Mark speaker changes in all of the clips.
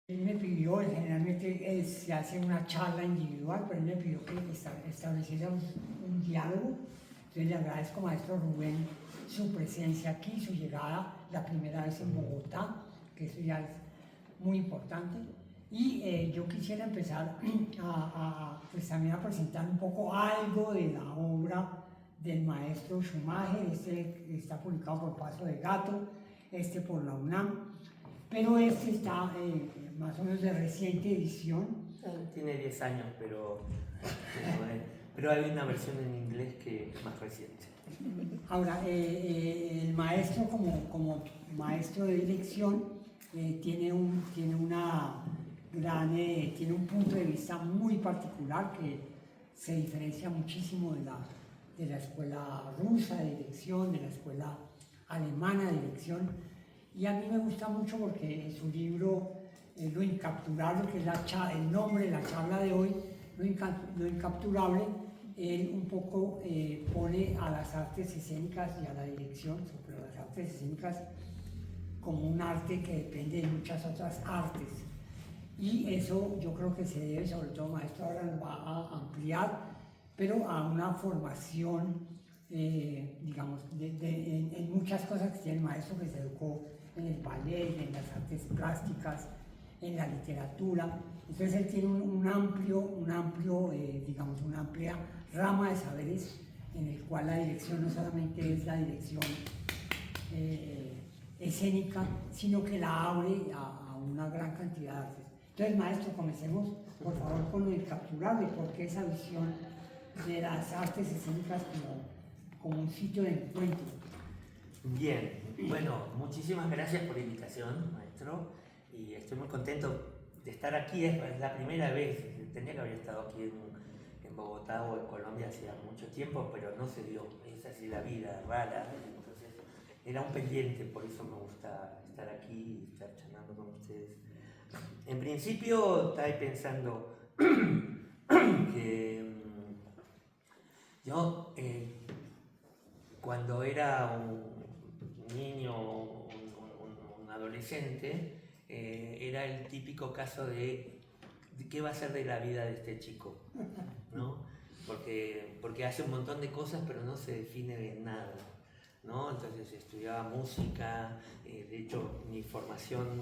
Speaker 1: Él me pidió, generalmente se hace una charla individual, pero él me pidió que estableciera un diálogo. Entonces le agradezco, maestro Rubén, su presencia aquí, su llegada la primera vez en Bogotá, que eso ya es muy importante. Y yo quisiera empezar pues también a presentar un poco algo de la obra del maestro Schumacher. Este está publicado por Paso de Gato, este por la UNAM, pero este está más o menos de reciente edición.
Speaker 2: Tiene 10 años, pero hay una versión en inglés que es más reciente.
Speaker 1: Ahora, el maestro como maestro de dirección tiene una tiene un punto de vista muy particular que se diferencia muchísimo de la escuela rusa de dirección, de la escuela alemana de dirección. Y a mí me gusta mucho porque su libro, Lo Incapturable, que es el nombre de la charla de hoy, Lo Incapturable, él un poco pone a las artes escénicas y a la dirección, sobre las artes escénicas, como un arte que depende de muchas otras artes. Y eso yo creo que se debe, sobre todo, maestro ahora lo va a ampliar, pero a una formación, digamos, en muchas cosas que tiene el maestro, que se educó en el ballet, en las artes plásticas, en la literatura. Entonces él tiene digamos, una amplia rama de saberes en el cual la dirección no solamente es la dirección escénica, sino que la abre a una gran cantidad de artes. Entonces, maestro, comencemos por favor con el capturable, porque esa visión de las artes escénicas como un sitio de encuentro.
Speaker 2: Bien, bueno, muchísimas gracias por la invitación, maestro, y estoy muy contento de estar aquí. Es la primera vez, tendría que haber estado aquí en Bogotá o en Colombia hacía mucho tiempo, pero no se dio. Es así la vida, rara. Entonces era un pendiente, por eso me gusta estar aquí y estar charlando con ustedes. En principio estaba pensando que yo cuando era un niño, un adolescente, era el típico caso de qué va a ser de la vida de este chico, ¿no? Porque hace un montón de cosas, pero no se define de nada, ¿no? Entonces estudiaba música, de hecho mi formación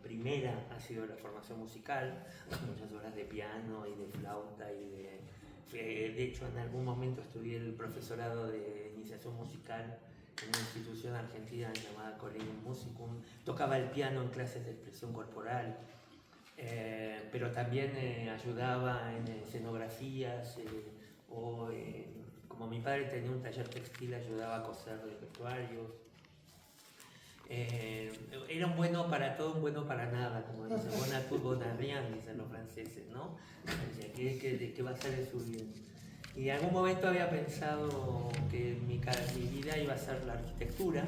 Speaker 2: primera ha sido la formación musical, muchas horas de piano y de flauta de hecho en algún momento estudié el profesorado de iniciación musical en una institución argentina llamada Collegium Musicum, tocaba el piano en clases de expresión corporal, pero también ayudaba en escenografías como mi padre tenía un taller textil, ayudaba a coser vestuarios. Era un bueno para todo, un bueno para nada, como dicen, bon à tout, bon à rien, dicen los franceses, ¿no? ¿De qué va a ser de su vida? Y en algún momento había pensado que mi vida iba a ser la arquitectura,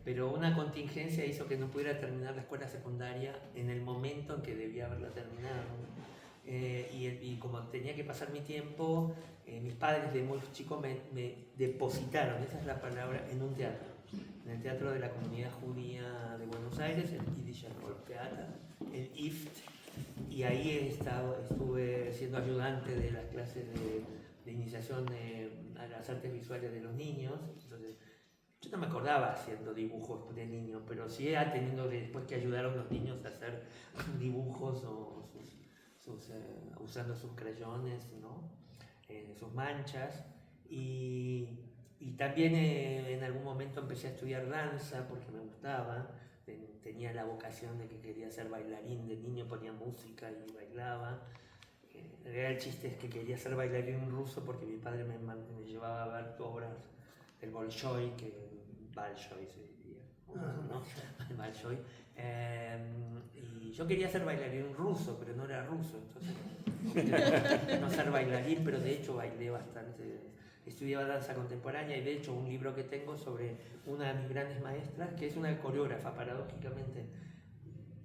Speaker 2: pero una contingencia hizo que no pudiera terminar la escuela secundaria en el momento en que debía haberla terminado. Y como tenía que pasar mi tiempo, mis padres de muy chico me depositaron, esa es la palabra, en un teatro, en el Teatro de la Comunidad Judía de Buenos Aires, el Jüdischer Volkstheater, el IFT, y ahí estuve siendo ayudante de las clases de iniciación a las artes visuales de los niños. Entonces, yo no me acordaba haciendo dibujos de niños, pero sí teniendo después que ayudar a los niños a hacer dibujos usando sus crayones, ¿no? Sus manchas. Y también en algún momento empecé a estudiar danza porque me gustaba. Tenía la vocación de que quería ser bailarín. De niño ponía música y bailaba. El chiste es que quería ser bailarín ruso porque mi padre me llevaba a ver obras del Bolshoi, Bolshoi se diría, ¿no? El Bolshoi. Y yo quería ser bailarín ruso, pero no era ruso, entonces no ser bailarín, pero de hecho bailé bastante. Estudiaba danza contemporánea y de hecho un libro que tengo sobre una de mis grandes maestras, que es una coreógrafa, paradójicamente.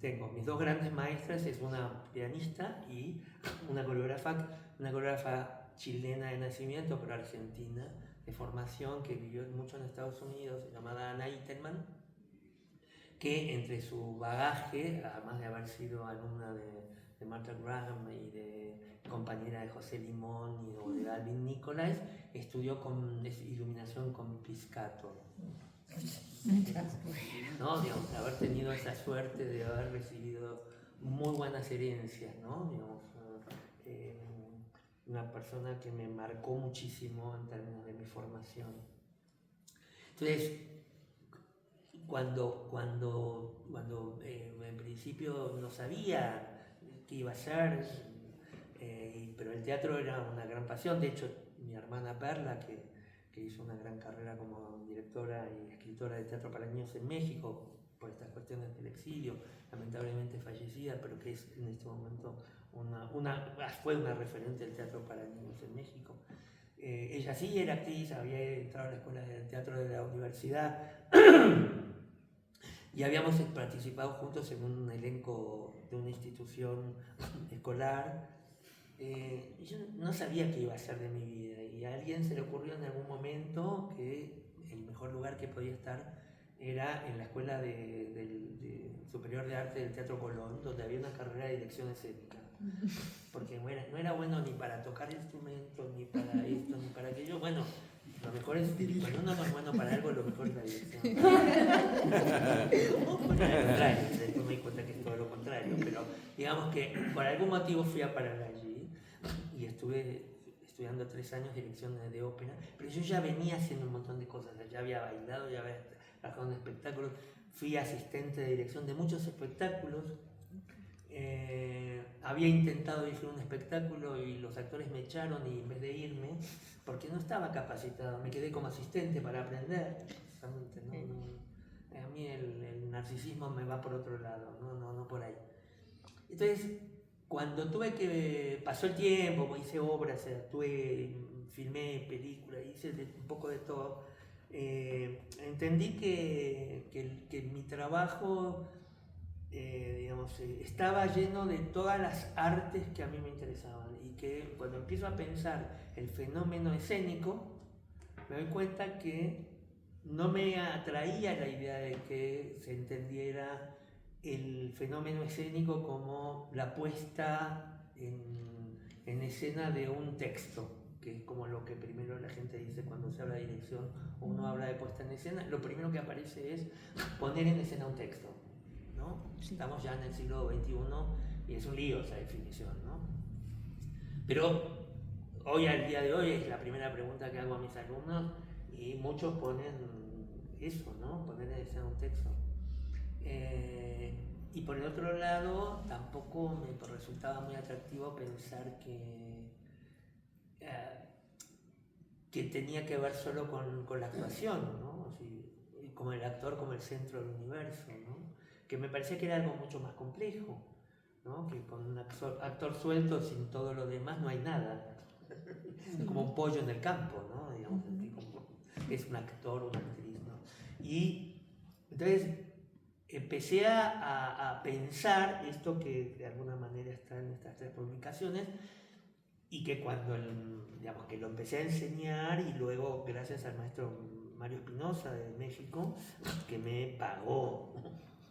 Speaker 2: Tengo mis dos grandes maestras, es una pianista y una coreógrafa chilena de nacimiento, pero argentina de formación, que vivió mucho en Estados Unidos, llamada Anna Itelman, que entre su bagaje, además de haber sido alumna de Martha Graham y de compañera de José Limón o de Alvin Nicolás, estudió con iluminación con Piscator. ¿No? Digamos, haber tenido esa suerte de haber recibido muy buenas herencias, ¿no? Digamos, una persona que me marcó muchísimo en términos de mi formación. Entonces, cuando en principio no sabía qué iba a hacer, pero el teatro era una gran pasión. De hecho, mi hermana Perla, que hizo una gran carrera como directora y escritora de teatro para niños en México, por estas cuestiones del exilio, lamentablemente fallecida, pero que es en este momento fue una referente del teatro para niños en México. Ella sí era actriz, había entrado a la escuela de teatro de la universidad y habíamos participado juntos en un elenco de una institución escolar. Yo no sabía qué iba a hacer de mi vida y a alguien se le ocurrió en algún momento que el mejor lugar que podía estar era en la Escuela Superior de Arte del Teatro Colón, donde había una carrera de dirección escénica. Porque no era bueno ni para tocar instrumentos, ni para esto, ni para aquello. Bueno, lo mejor es cuando uno no es bueno para algo, lo mejor es la dirección. Bueno, al contrario, después me di cuenta que es todo lo contrario, pero digamos que por algún motivo fui a parar allí y estuve estudiando 3 años dirección de ópera, pero yo ya venía haciendo un montón de cosas, ya había bailado, ya había trabajado en espectáculos, fui asistente de dirección de muchos espectáculos. Había intentado dirigir un espectáculo y los actores me echaron y en vez de irme, porque no estaba capacitado, me quedé como asistente para aprender. A mí el narcisismo me va por otro lado, no por ahí. Entonces, cuando pasó el tiempo, hice obras, actué, filmé películas, hice un poco de todo, entendí que mi trabajo estaba lleno de todas las artes que a mí me interesaban y que cuando empiezo a pensar el fenómeno escénico me doy cuenta que no me atraía la idea de que se entendiera el fenómeno escénico como la puesta en escena de un texto, que es como lo que primero la gente dice cuando se habla de dirección o uno habla de puesta en escena. Lo primero que aparece es poner en escena un texto, ¿no? Sí. Estamos ya en el siglo XXI y es un lío esa definición, ¿no? Pero hoy, al día de hoy, es la primera pregunta que hago a mis alumnos y muchos ponen eso, ¿no? Poner en escena un texto. Y por el otro lado, tampoco me resultaba muy atractivo pensar que tenía que ver solo con la actuación, ¿no? Así, como el actor como el centro del universo, ¿no? Que me parecía que era algo mucho más complejo, ¿no? Que con un actor suelto, sin todo lo demás, no hay nada. Es como un pollo en el campo, ¿no? Digamos, es un actor, una actriz, ¿no? Y entonces empecé a pensar esto que de alguna manera está en estas 3 publicaciones y que cuando que lo empecé a enseñar y luego gracias al maestro Mario Espinosa de México, que me pagó.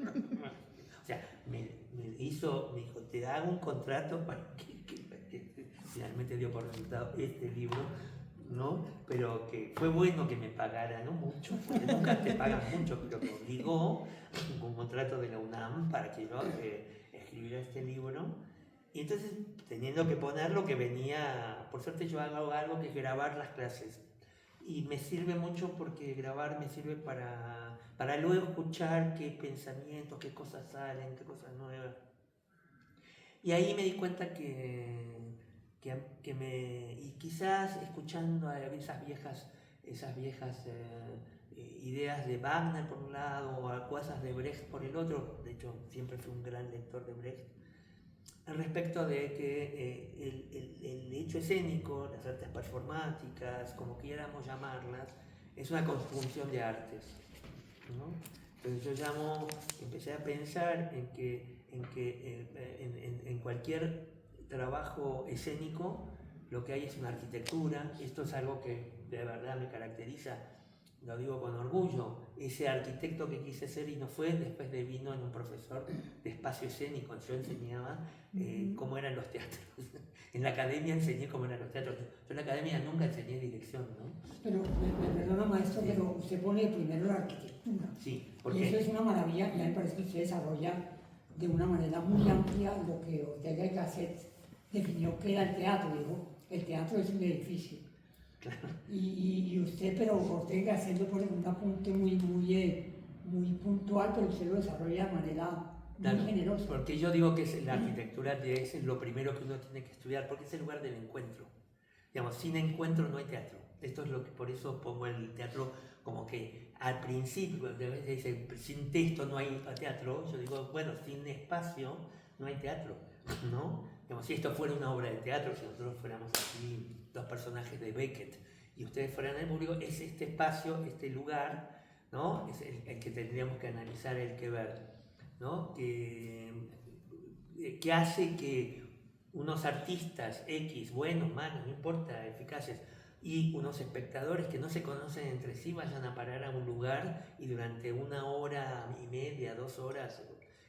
Speaker 2: O sea, me dijo, te hago un contrato para que finalmente dio por resultado este libro, ¿no? Pero que fue bueno que me pagara, no mucho, porque nunca te pagan mucho, pero me obligó un contrato de la UNAM para que yo escribiera este libro. Y entonces, teniendo que poner lo que venía, por suerte yo hago algo que es grabar las clases. Y me sirve mucho porque grabar me sirve para luego escuchar qué pensamientos, qué cosas salen, qué cosas nuevas. Y ahí me di cuenta y quizás escuchando a esas viejas ideas de Wagner por un lado o a cosas de Brecht por el otro, de hecho siempre fui un gran lector de Brecht, respecto de que el hecho escénico, las artes performáticas, como quieramos llamarlas, es una conjunción de artes, ¿no? Entonces yo empecé a pensar en que en cualquier trabajo escénico lo que hay es una arquitectura. Esto es algo que de verdad me caracteriza lo digo con orgullo, ese arquitecto que quise ser y no fue, después de vino en un profesor de espacio escénico. Yo enseñaba cómo eran los teatros. En la academia enseñé cómo eran los teatros. Yo en la academia nunca enseñé dirección, ¿no?
Speaker 1: Pero, me perdona maestro, pero usted pone primero la arquitectura.
Speaker 2: Sí,
Speaker 1: y eso es una maravilla, y a mí me parece que usted desarrolla de una manera muy amplia lo que Ortega y Gasset definió que era el teatro. Digo, el teatro es un edificio.
Speaker 2: Claro.
Speaker 1: Y usted, pero Ortega y Gasset lo pone en un apunte muy puntual, pero usted lo desarrolla de manera muy generosa.
Speaker 2: Porque yo digo que la arquitectura es lo primero que uno tiene que estudiar, porque es el lugar del encuentro. Digamos, sin encuentro no hay teatro. Esto es lo que, por eso pongo el teatro como que al principio, a veces dice, sin texto no hay teatro. Yo digo, bueno, sin espacio no hay teatro, ¿no? Digamos, si esto fuera una obra de teatro, si nosotros fuéramos aquí dos personajes de Beckett y ustedes fueran el público, es este espacio, este lugar, ¿no? Es el que tendríamos que analizar, el que ver, ¿no? Que hace que unos artistas X, buenos, malos, no importa, eficaces, y unos espectadores que no se conocen entre sí vayan a parar a un lugar y durante 1 hora y media, 2 horas,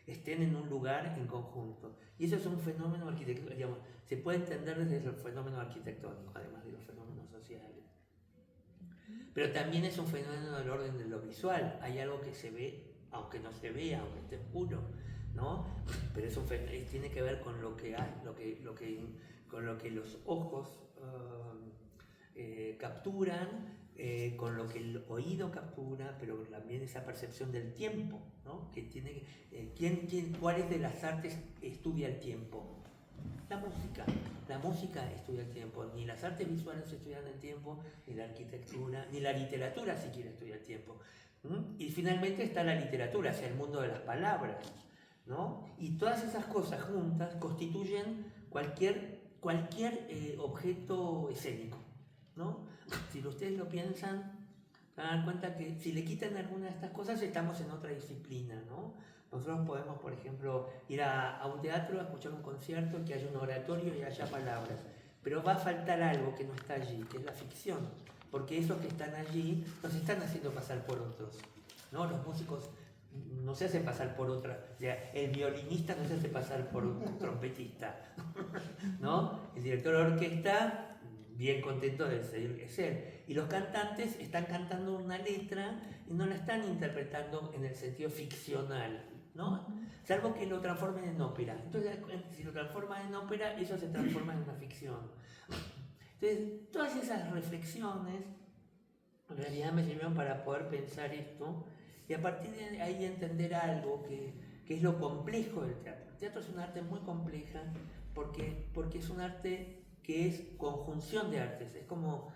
Speaker 2: estén en un lugar en conjunto. Y eso es un fenómeno arquitectónico, digamos, se puede entender desde el fenómeno arquitectónico, además de los fenómenos sociales. Pero también es un fenómeno del orden de lo visual. Hay algo que se ve, aunque no se vea, aunque esté oscuro, ¿no? Pero es tiene que ver con lo que hay, con lo que los ojos capturan, con lo que el oído captura, pero también esa percepción del tiempo, ¿no? Que tiene, ¿cuáles de las artes estudia el tiempo? La música estudia el tiempo, ni las artes visuales estudian el tiempo, ni la arquitectura, ni la literatura siquiera estudia el tiempo. Y finalmente está la literatura, hacia el mundo de las palabras, ¿no? Y todas esas cosas juntas constituyen cualquier objeto escénico, ¿no? Si ustedes lo piensan, se dan cuenta que si le quitan alguna de estas cosas estamos en otra disciplina, ¿no? Nosotros podemos, por ejemplo, ir a un teatro a escuchar un concierto, que haya un oratorio y haya palabras, pero va a faltar algo que no está allí, que es la ficción, porque esos que están allí nos están haciendo pasar por otros, ¿no? Los músicos no se hacen pasar por otra, o sea, el violinista no se hace pasar por un trompetista, ¿no? El director de orquesta, bien contento de ser, es él. Y los cantantes están cantando una letra y no la están interpretando en el sentido ficcional, ¿no? Salvo que lo transformen en ópera. Entonces, si lo transforman en ópera, eso se transforma en una ficción. Entonces, todas esas reflexiones en realidad me sirvieron para poder pensar esto y a partir de ahí entender algo que es lo complejo del teatro. El teatro es un arte muy compleja porque es un arte que es conjunción de artes, es como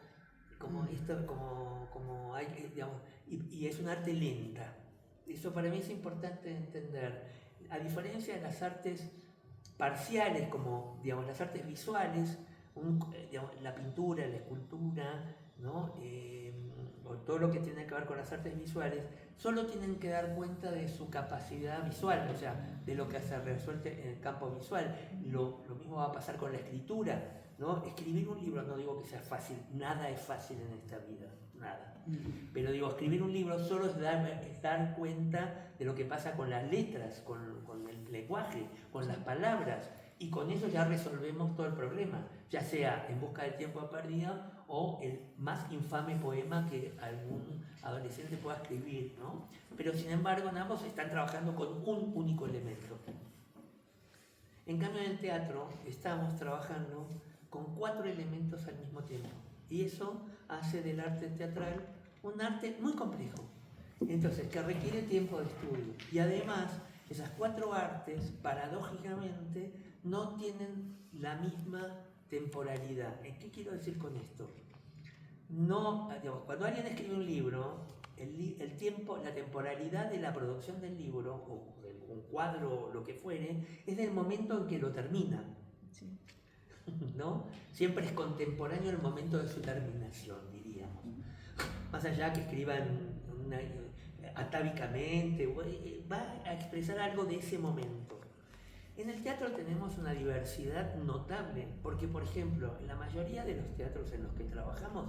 Speaker 2: hay, digamos, y es un arte lenta. Eso para mí es importante entender. A diferencia de las artes parciales, como digamos, las artes visuales, digamos, la pintura, la escultura, ¿no? O todo lo que tiene que ver con las artes visuales, solo tienen que dar cuenta de su capacidad visual, o sea, de lo que se resuelve en el campo visual. Lo mismo va a pasar con la escritura, ¿no? Escribir un libro, no digo que sea fácil, nada es fácil en esta vida, nada. Pero digo, escribir un libro solo es dar cuenta de lo que pasa con las letras, con el lenguaje, con las palabras, y con eso ya resolvemos todo el problema, ya sea En busca del tiempo perdido o el más infame poema que algún adolescente pueda escribir, ¿no? Pero sin embargo, en ambos están trabajando con un único elemento. En cambio, en el teatro estamos trabajando con 4 elementos al mismo tiempo. Y eso hace del arte teatral un arte muy complejo. Entonces, que requiere tiempo de estudio. Y además, esas 4 artes, paradójicamente, no tienen la misma temporalidad. ¿Qué quiero decir con esto? No, digamos, cuando alguien escribe un libro, el tiempo, la temporalidad de la producción del libro, o de un cuadro, lo que fuere, es del momento en que lo termina. Sí. ¿No? Siempre es contemporáneo el momento de su terminación, diríamos. Más allá que escriban atávicamente, va a expresar algo de ese momento. En el teatro tenemos una diversidad notable, porque, por ejemplo, en la mayoría de los teatros en los que trabajamos,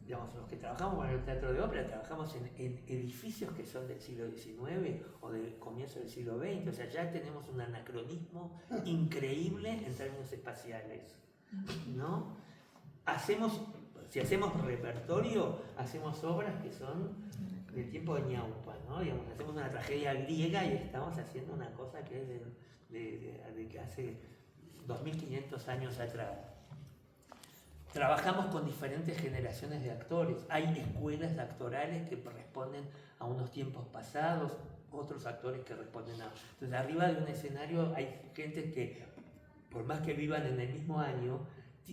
Speaker 2: digamos, los que trabajamos con el teatro de ópera, trabajamos en edificios que son del siglo XIX o del comienzo del siglo XX, o sea, ya tenemos un anacronismo increíble en términos espaciales, ¿no? Si hacemos repertorio, hacemos obras que son del tiempo de Ñaupa, ¿no? Digamos, hacemos una tragedia griega y estamos haciendo una cosa que es de que hace 2500 años atrás. Trabajamos con diferentes generaciones de actores. Hay escuelas actorales que responden a unos tiempos pasados, otros actores que responden a... Entonces, arriba de un escenario hay gente que, por más que vivan en el mismo año,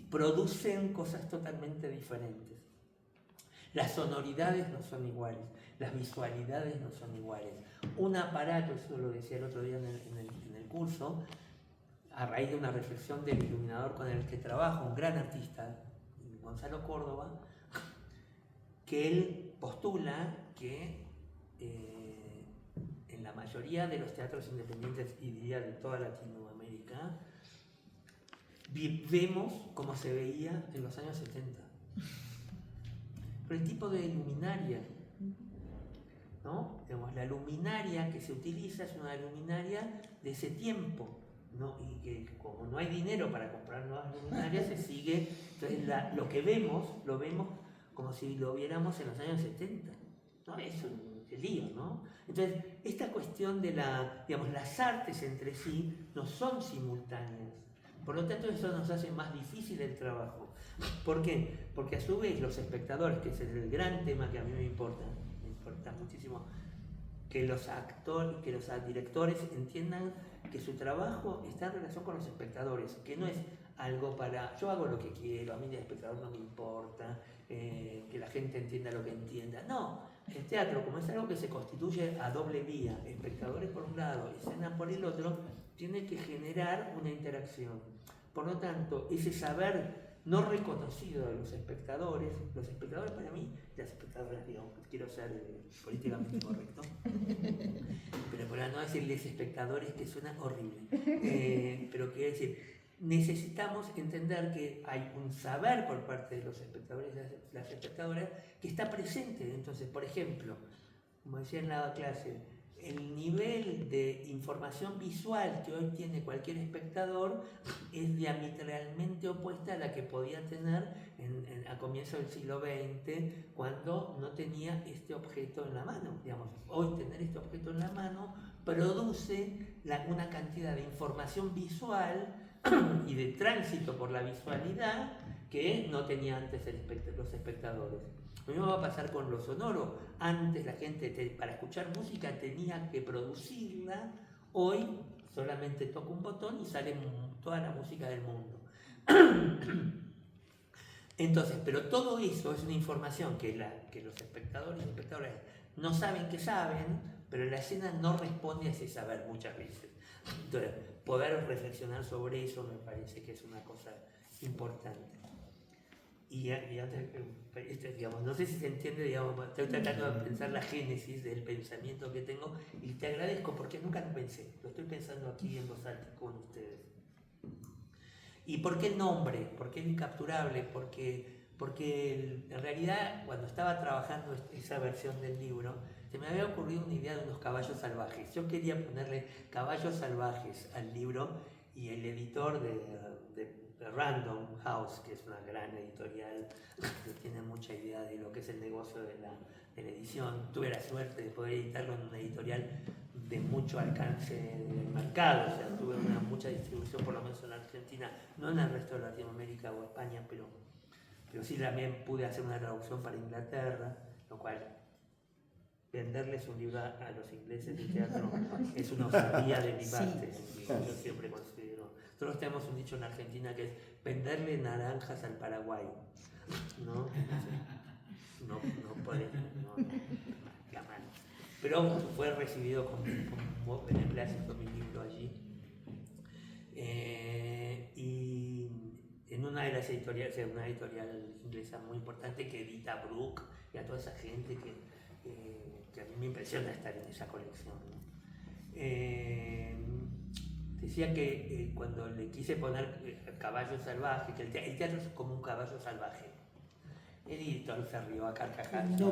Speaker 2: producen cosas totalmente diferentes. Las sonoridades no son iguales, las visualidades no son iguales. Un aparato, eso lo decía el otro día en el curso, a raíz de una reflexión del iluminador con el que trabajo, un gran artista, Gonzalo Córdoba, que él postula que en la mayoría de los teatros independientes, y diría de toda Latinoamérica, vemos como se veía en los años 70. Pero el tipo de luminaria, ¿no? Digamos, la luminaria que se utiliza es una luminaria de ese tiempo, ¿no? Y que como no hay dinero para comprar nuevas luminarias, se sigue. Entonces lo que vemos, lo vemos como si lo viéramos en los años 70, ¿no? Es un lío, ¿no? Entonces, esta cuestión de digamos, las artes entre sí no son simultáneas. Por lo tanto, eso nos hace más difícil el trabajo. ¿Por qué? Porque a su vez los espectadores, que es el gran tema que a mí me importa muchísimo, que los actores, que los directores entiendan que su trabajo está en relación con los espectadores, que no es algo para, yo hago lo que quiero, a mí el espectador no me importa, que la gente entienda lo que entienda. No, el teatro, como es algo que se constituye a doble vía, espectadores por un lado, escena por el otro, tiene que generar una interacción. Por lo tanto, ese saber no reconocido de los espectadores para mí, las espectadoras, digamos, quiero ser políticamente correcto, pero para no decirles espectadores, que suena horrible, pero quiero decir, necesitamos entender que hay un saber por parte de los espectadores y las espectadoras que está presente. Entonces, por ejemplo, como decía en la clase, el nivel de información visual que hoy tiene cualquier espectador es diametralmente opuesta a la que podía tener a comienzos del siglo XX, cuando no tenía este objeto en la mano. Digamos, hoy tener este objeto en la mano produce una cantidad de información visual y de tránsito por la visualidad que no tenía antes los espectadores. Lo mismo va a pasar con lo sonoro. Antes la gente para escuchar música tenía que producirla, hoy solamente toca un botón y sale toda la música del mundo. Entonces, pero todo eso es una información que los espectadores y espectadoras no saben que saben, pero la escena no responde a ese saber muchas veces. Entonces, poder reflexionar sobre eso me parece que es una cosa importante. Y antes, digamos, no sé si se entiende, digamos, estoy tratando de pensar la génesis del pensamiento que tengo y te agradezco porque nunca lo pensé, lo estoy pensando aquí en voz alta con ustedes. ¿Y por qué el nombre? ¿Por qué el incapturable? Porque en realidad cuando estaba trabajando esa versión del libro, se me había ocurrido una idea de unos caballos salvajes. Yo quería ponerle caballos salvajes al libro y el editor de Random House, que es una gran editorial que tiene mucha idea de lo que es el negocio de la edición. Tuve la suerte de poder editarlo en una editorial de mucho alcance del mercado, o sea, tuve mucha distribución, por lo menos en la Argentina, no en el resto de Latinoamérica o España, pero sí también pude hacer una traducción para Inglaterra, lo cual venderles un libro a los ingleses de teatro es una osadía de mi parte, yo siempre considero. Nosotros tenemos un dicho en Argentina que es venderle naranjas al Paraguay, ¿no? No puede, jamás. Pero fue recibido con beneplácito mi libro allí. Y en una de las editoriales, una editorial inglesa muy importante que edita Brooke y a toda esa gente que a mí me impresiona estar en esa colección, ¿no? Decía que cuando le quise poner caballo salvaje, que el teatro es como un caballo salvaje, editor se rió a carcajadas.
Speaker 1: No.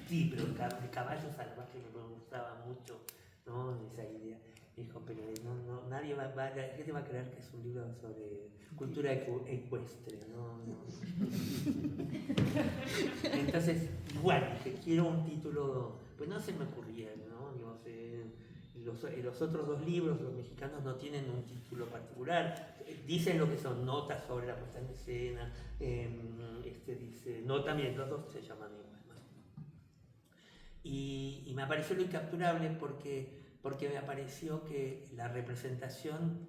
Speaker 2: Sí, pero el caballo salvaje me gustaba mucho, ¿no? Esa idea. Dijo, pero nadie la gente va a creer que es un libro sobre cultura ecuestre, ¿no? Entonces, igual, dije, quiero un título, pues no se me ocurría, ¿no? Digo, los otros dos libros, los mexicanos, no tienen un título particular, dicen lo que son, notas sobre la puesta en escena, dice, no, también, los dos se llaman igual. Y me pareció lo incapturable porque me pareció que la representación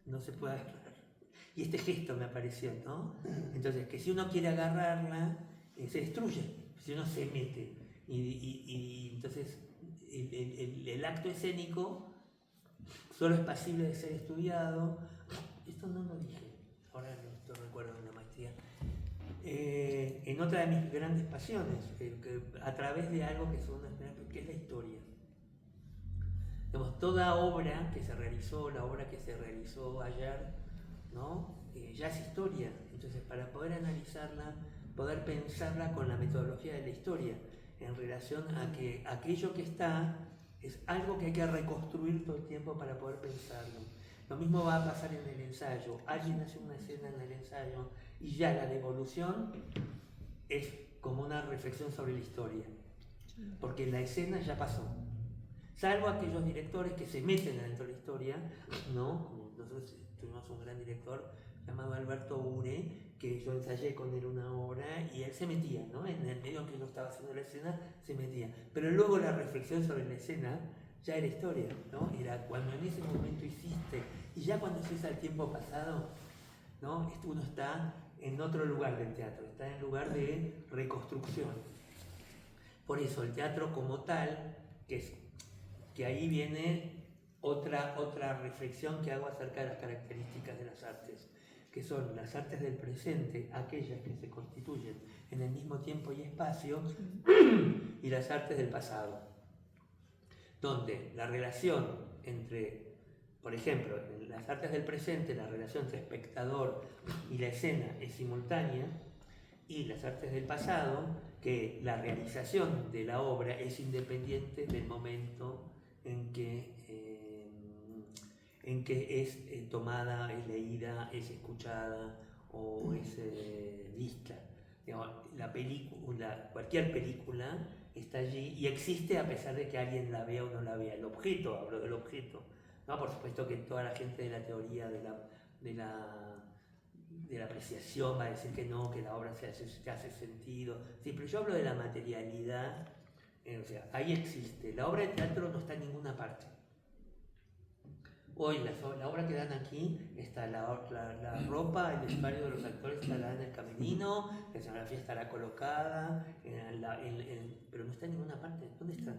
Speaker 2: no se puede agarrar. Y este gesto me apareció, ¿no? Entonces, que si uno quiere agarrarla, se destruye, si uno se mete. Y entonces, el acto escénico solo es pasible de ser estudiado. Esto no lo dije, ahora no recuerdo en la maestría. En otra de mis grandes pasiones, a través de algo que es la historia. Digamos, toda obra que se realizó, la obra que se realizó ayer, ¿no? Ya es historia. Entonces, para poder analizarla, poder pensarla con la metodología de la historia, en relación a que aquello que está es algo que hay que reconstruir todo el tiempo para poder pensarlo. Lo mismo va a pasar en el ensayo. Alguien hace una escena en el ensayo y ya la devolución es como una reflexión sobre la historia, porque la escena ya pasó. Salvo aquellos directores que se meten dentro de la historia, ¿no? Como nosotros tuvimos un gran director llamado Alberto Ure, que yo ensayé con él una obra y él se metía, ¿no? En el medio en que yo estaba haciendo la escena, se metía. Pero luego la reflexión sobre la escena ya era historia, ¿no? Era cuando en ese momento hiciste, y ya cuando se hizo el tiempo pasado, ¿no? Uno está en otro lugar del teatro, está en lugar de reconstrucción. Por eso el teatro como tal, que ahí viene otra reflexión que hago acerca de las características de las artes, que son las artes del presente, aquellas que se constituyen en el mismo tiempo y espacio, y las artes del pasado, donde la relación entre, por ejemplo, en las artes del presente, la relación entre espectador y la escena es simultánea, y las artes del pasado, que la realización de la obra es independiente del momento en que es tomada, es leída, es escuchada o es vista. Digamos, cualquier película está allí y existe a pesar de que alguien la vea o no la vea. El objeto, hablo del objeto, ¿no? Por supuesto que toda la gente de la teoría de la apreciación va a decir que no, que la obra se hace sentido. Sí, pero yo hablo de la materialidad, o sea, ahí existe. La obra de teatro no está en ninguna parte. Hoy la obra que dan aquí está la ropa, el vestuario de los actores estará en el camerino, la escenografía estará colocada, pero no está en ninguna parte. ¿Dónde está?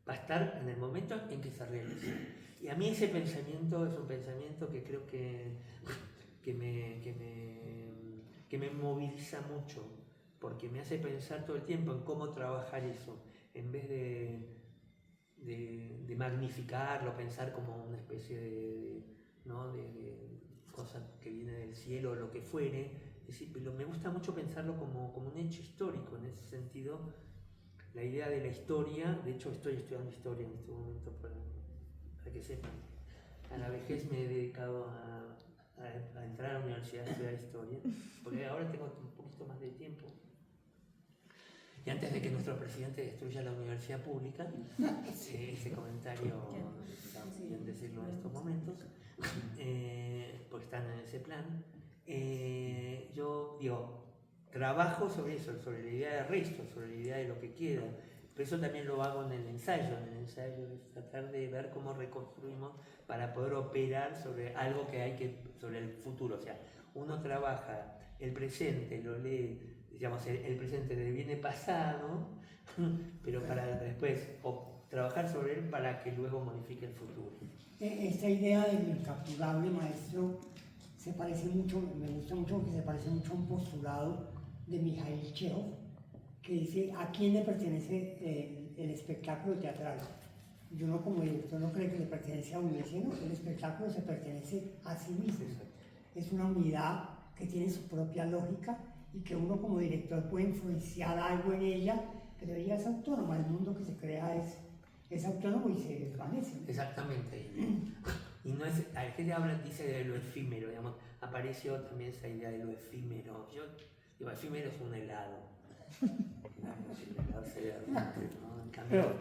Speaker 2: Va a estar en el momento en que se realice. Y a mí ese pensamiento es un pensamiento que creo que me moviliza mucho, porque me hace pensar todo el tiempo en cómo trabajar eso, en vez de magnificarlo, pensar como una especie de cosa que viene del cielo o lo que fuere. Es decir, pero me gusta mucho pensarlo como un hecho histórico. En ese sentido, la idea de la historia, de hecho estoy estudiando historia en este momento para que sepan, a la vejez me he dedicado a entrar a la universidad a estudiar historia, porque ahora tengo un poquito más de tiempo. Y antes de que nuestro presidente destruya la universidad pública, ese comentario está bien decirlo en estos momentos, porque están en ese plan, yo digo, trabajo sobre eso, sobre la idea de resto, sobre la idea de lo que queda. Pero eso también lo hago en el ensayo es tratar de ver cómo reconstruimos para poder operar sobre algo sobre el futuro. O sea, uno trabaja el presente, lo lee, digamos, el presente deviene pasado, pero para después trabajar sobre él para que luego modifique el futuro.
Speaker 1: Esta idea del incapturable, maestro, se parece mucho, me gusta mucho porque se parece mucho a un postulado de Mikhail Chekhov, que dice a quién le pertenece el espectáculo teatral. Yo no, como director, no creo que le pertenece a un esceno, el espectáculo se pertenece a sí mismo. Es una unidad que tiene su propia lógica y que uno como director puede influenciar algo en ella, pero ella es autónoma, el mundo que se crea es autónomo y se desvanece.
Speaker 2: Exactamente. Y no es, a gente habla, dice de lo efímero, digamos, apareció también esa idea de lo efímero. Yo digo, efímero es un helado. Claro, si el helado se derrite, ¿no? En cambio,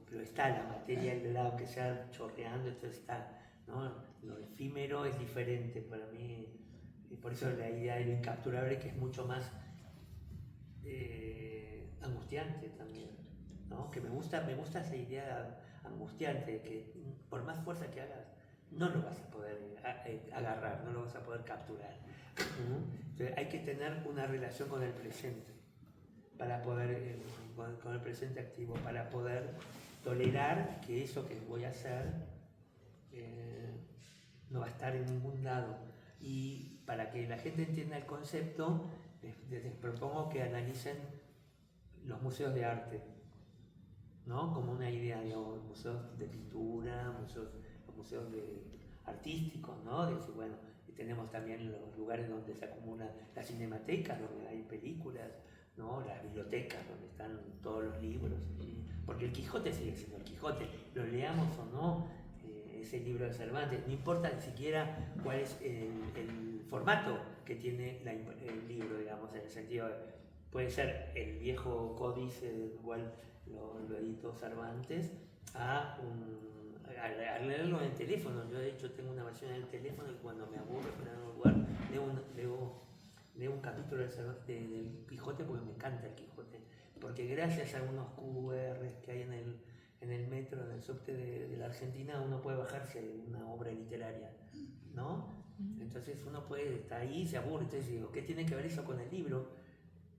Speaker 2: pero está la materia del helado que sea chorreando, entonces está, ¿no? Lo efímero es diferente para mí, y por eso la idea del incapturable, que es mucho más angustiante también, ¿no? Que me gusta esa idea angustiante, que por más fuerza que hagas, no lo vas a poder agarrar, no lo vas a poder capturar. Entonces hay que tener una relación con el presente, para poder, con el presente activo, para poder tolerar que eso que voy a hacer no va a estar en ningún lado. Y para que la gente entienda el concepto, les propongo que analicen los museos de arte, ¿no? Como una idea, digamos, museos de pintura, los museos artísticos, ¿no? De decir, bueno, y tenemos también los lugares donde se acumulan las cinematecas, donde hay películas, ¿no? Las bibliotecas, donde están todos los libros, ¿sí? Porque el Quijote sigue siendo el Quijote, lo leamos o no, ese libro de Cervantes, no importa ni siquiera cuál es el formato que tiene el libro, digamos, en el sentido de, puede ser el viejo códice del cual lo editó Cervantes, a leerlo en el teléfono. Yo de hecho tengo una versión en el teléfono y cuando me aburro en algún lugar leo un capítulo del Quijote, porque me encanta el Quijote, porque gracias a unos QR que hay en el metro, en el subte de la Argentina, uno puede bajarse una obra literaria, ¿no? Entonces uno puede estar ahí, se aburre, entonces digo, ¿qué tiene que ver eso con el libro?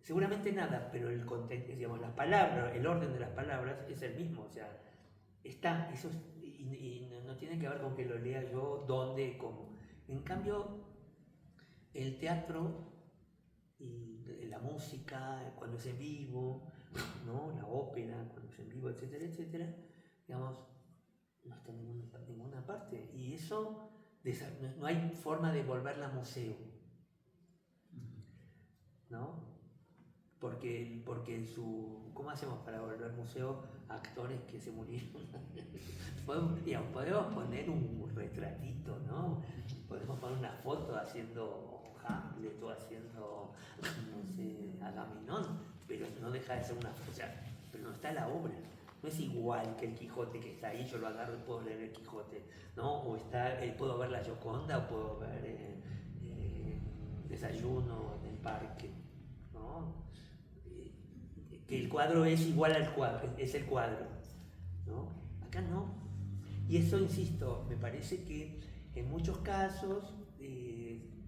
Speaker 2: Seguramente nada, pero el contenido, digamos, las palabras, el orden de las palabras es el mismo, o sea, está, eso y no tiene que ver con que lo lea yo, dónde, cómo. En cambio, el teatro y la música, cuando es en vivo, ¿no? La ópera, cuando es en vivo, etcétera, etcétera, digamos, no está en ninguna parte. Y eso, no hay forma de volverla museo, ¿no? Porque ¿cómo hacemos para volver museo a actores que se murieron? Podemos poner un retratito, ¿no? Podemos poner una foto haciendo Hamlet o haciendo, no sé, Agamenón, pero no deja de ser una foto, o sea, pero no está la obra. No es igual que el Quijote que está ahí, yo lo agarro y puedo leer el Quijote, ¿no? O puedo ver la Gioconda o puedo ver Desayuno en el parque, ¿no? Que el cuadro es igual al cuadro, es el cuadro, ¿no? Acá no. Y eso, insisto, me parece que en muchos casos,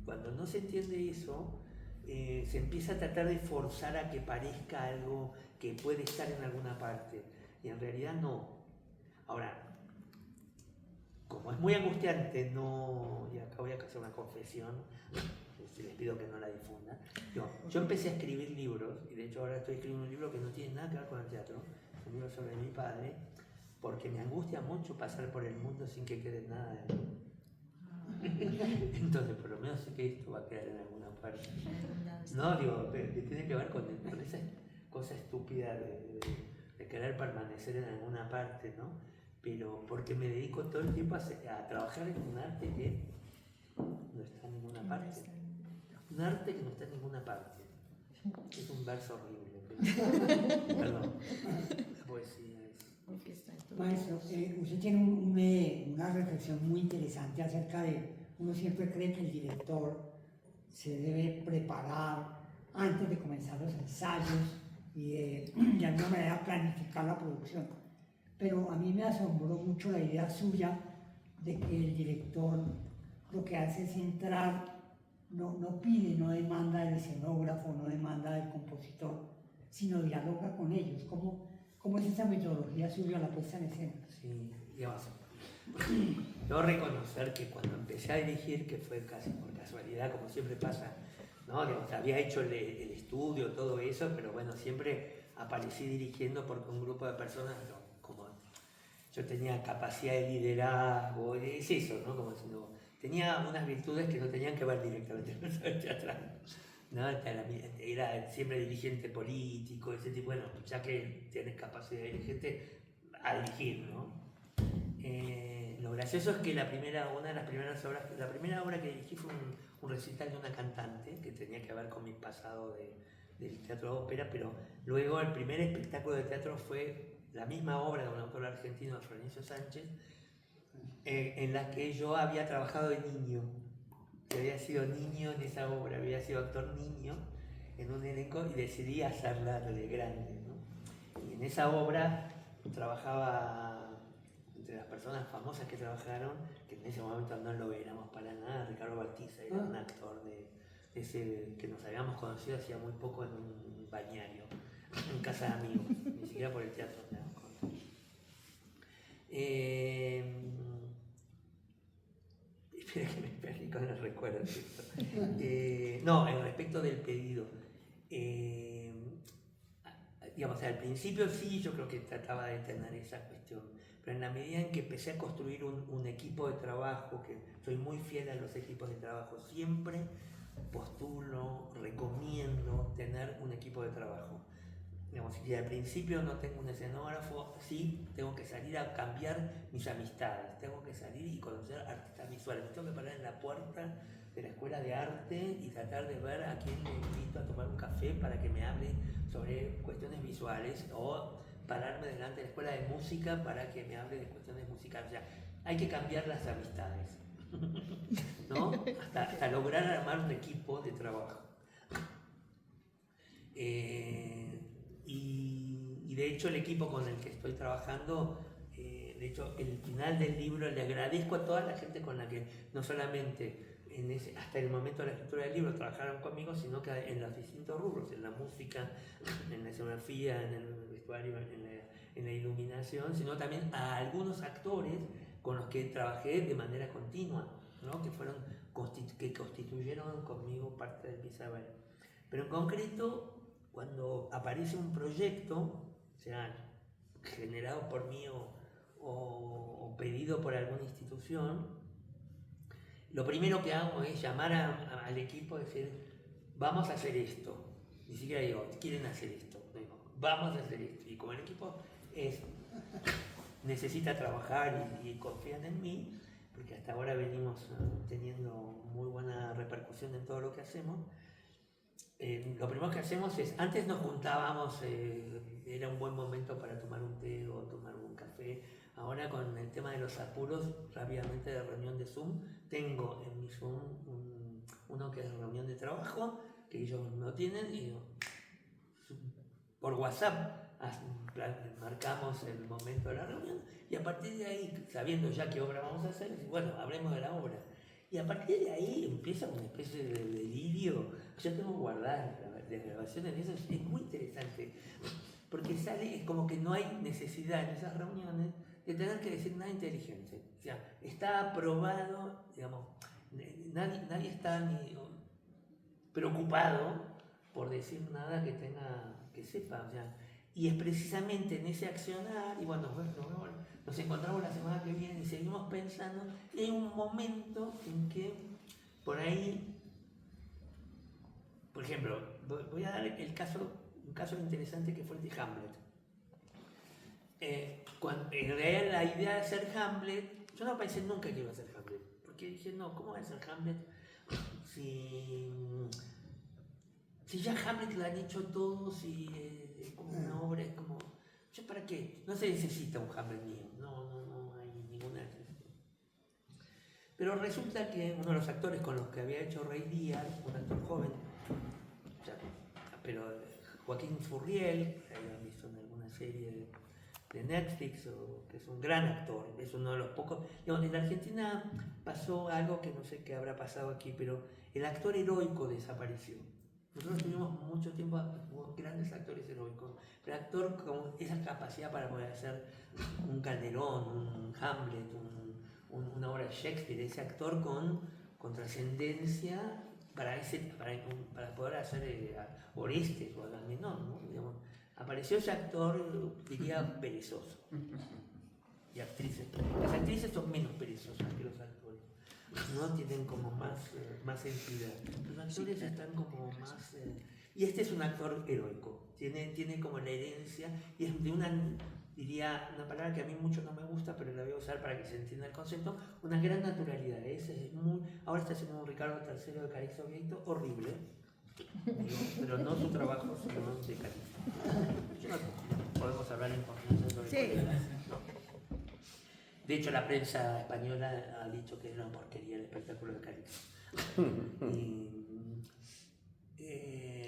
Speaker 2: cuando no se entiende eso, se empieza a tratar de forzar a que parezca algo que puede estar en alguna parte, y en realidad no. Ahora, como es muy angustiante, no, y acá voy a hacer una confesión, les pido que no la difundan. Yo empecé a escribir libros, y de hecho ahora estoy escribiendo un libro que no tiene nada que ver con el teatro, es un libro sobre mi padre, porque me angustia mucho pasar por el mundo sin que quede nada de mí. Entonces, por lo menos sé que esto va a quedar en alguna parte. No, digo, que tiene que ver con esa cosa estúpida de querer permanecer en alguna parte, ¿no? Pero porque me dedico todo el tiempo a trabajar en un arte que no está en ninguna parte. Un arte que no está en ninguna parte. Es un verso horrible. Perdón. La poesía es...
Speaker 1: Maestro, usted tiene una reflexión muy interesante acerca de, uno siempre cree que el director se debe preparar antes de comenzar los ensayos y de alguna manera planificar la producción. Pero a mí me asombró mucho la idea suya de que el director lo que hace es entrar, no pide, no demanda del escenógrafo, no demanda del compositor, sino dialoga con ellos. ¿Cómo es esa metodología suya a la puesta en escena?
Speaker 2: Sí, digamos, debo reconocer que cuando empecé a dirigir, que fue casi por casualidad, como siempre pasa, ¿no? Digamos, había hecho el estudio, todo eso, pero bueno, siempre aparecí dirigiendo porque un grupo de personas, como yo tenía capacidad de liderazgo, es eso, ¿no? Como diciendo, tenía unas virtudes que no tenían que ver directamente con el teatral, ¿no? Era siempre dirigente político, ese tipo, bueno, ya que tienes capacidad de dirigente, a dirigir, ¿no? Lo gracioso es que una de las primeras obras, la primera obra que dirigí fue un recital de una cantante, que tenía que ver con mi pasado del teatro de ópera, pero luego el primer espectáculo de teatro fue la misma obra de un autor argentino, Florencio Sánchez, en la que yo había trabajado de niño, que había sido niño en esa obra, había sido actor niño en un elenco y decidí hacerla de grande, ¿no? Y en esa obra trabajaba, entre las personas famosas que trabajaron, que en ese momento no lo éramos para nada, Ricardo Baltiza era un actor de ese que nos habíamos conocido hacía muy poco en un bañario, en casa de amigos, ni siquiera por el teatro. Espera que me perdí con el recuerdo. No, en respecto del pedido. Digamos, al principio sí, yo creo que trataba de tener esa cuestión, pero en la medida en que empecé a construir un equipo de trabajo, que soy muy fiel a los equipos de trabajo, siempre postulo, recomiendo tener un equipo de trabajo. Digamos, si al principio no tengo un escenógrafo, sí tengo que salir a cambiar mis amistades, tengo que salir y conocer artistas visuales, me tengo que parar en la puerta de la escuela de arte y tratar de ver a quién le invito a tomar un café para que me hable sobre cuestiones visuales, o pararme delante de la escuela de música para que me hable de cuestiones musicales. O sea, hay que cambiar las amistades, ¿no? Hasta lograr armar un equipo de trabajo. Y de hecho el equipo con el que estoy trabajando, de hecho el final del libro le agradezco a toda la gente con la que no solamente hasta el momento de la escritura del libro trabajaron conmigo, sino que en los distintos rubros, en la música, en la escenografía, en el vestuario, en la iluminación, sino también a algunos actores con los que trabajé de manera continua, ¿no? que constituyeron conmigo parte de mi saber. Pero en concreto, cuando aparece un proyecto, sea generado por mí o pedido por alguna institución, lo primero que hago es llamar al equipo y decir, vamos a hacer esto. Ni siquiera digo, quieren hacer esto. Digo, vamos a hacer esto. Y como el equipo necesita trabajar y confían en mí, porque hasta ahora venimos teniendo muy buena repercusión en todo lo que hacemos, lo primero que hacemos es, antes nos juntábamos, era un buen momento para tomar un té o tomar un café. Ahora con el tema de los apuros, rápidamente de reunión de Zoom, tengo en mi Zoom uno que es reunión de trabajo, que ellos no tienen, y por WhatsApp marcamos el momento de la reunión, y a partir de ahí, sabiendo ya qué obra vamos a hacer, bueno, hablemos de la obra. Y a partir de ahí empieza una especie de delirio. Yo tengo guardadas las grabaciones, eso es muy interesante, porque es como que no hay necesidad en esas reuniones de tener que decir nada inteligente. O sea, está aprobado, digamos, nadie está ni preocupado por decir nada que sepa. O sea, y es precisamente en ese accionar, y bueno, nos encontramos la semana que viene y seguimos pensando, y hay un momento en que por ahí, por ejemplo, voy a dar un caso interesante que fue el de Hamlet. En realidad la idea de hacer Hamlet, yo no pensé nunca que iba a ser Hamlet, porque dije, no, ¿cómo va a ser Hamlet si ya Hamlet lo han hecho todos y es como una obra, es como, ¿yo para qué? No se necesita un Hamlet mío, no hay ninguna necesidad. Pero resulta que uno de los actores con los que había hecho Rey Díaz, un actor joven, pero Joaquín Furriel, que habían visto en alguna serie de Netflix, que es un gran actor, es uno de los pocos. Digamos, en la Argentina pasó algo que no sé qué habrá pasado aquí, pero el actor heroico desapareció. Nosotros tuvimos mucho tiempo grandes actores heroicos, pero actor con esa capacidad para poder hacer un Calderón, un Hamlet, una obra de Shakespeare, ese actor con trascendencia para poder hacer Orestes o Agamenón, ¿no? Digamos, apareció ese actor, diría, perezoso. Y actrices. Las actrices son menos perezosas que los actores. ¿no? Tienen como más entidad. Los actores están como más... y este es un actor heroico, tiene como la herencia, y es de diría una palabra que a mí mucho no me gusta, pero la voy a usar para que se entienda el concepto, una gran naturalidad. Ahora está haciendo un Ricardo III de Calixto Vieito horrible, digo, pero no su trabajo, sino de Calixto. Podemos hablar en confianza sobre
Speaker 3: Sí.
Speaker 2: no. De hecho, la prensa española ha dicho que es una porquería el espectáculo de Calixto.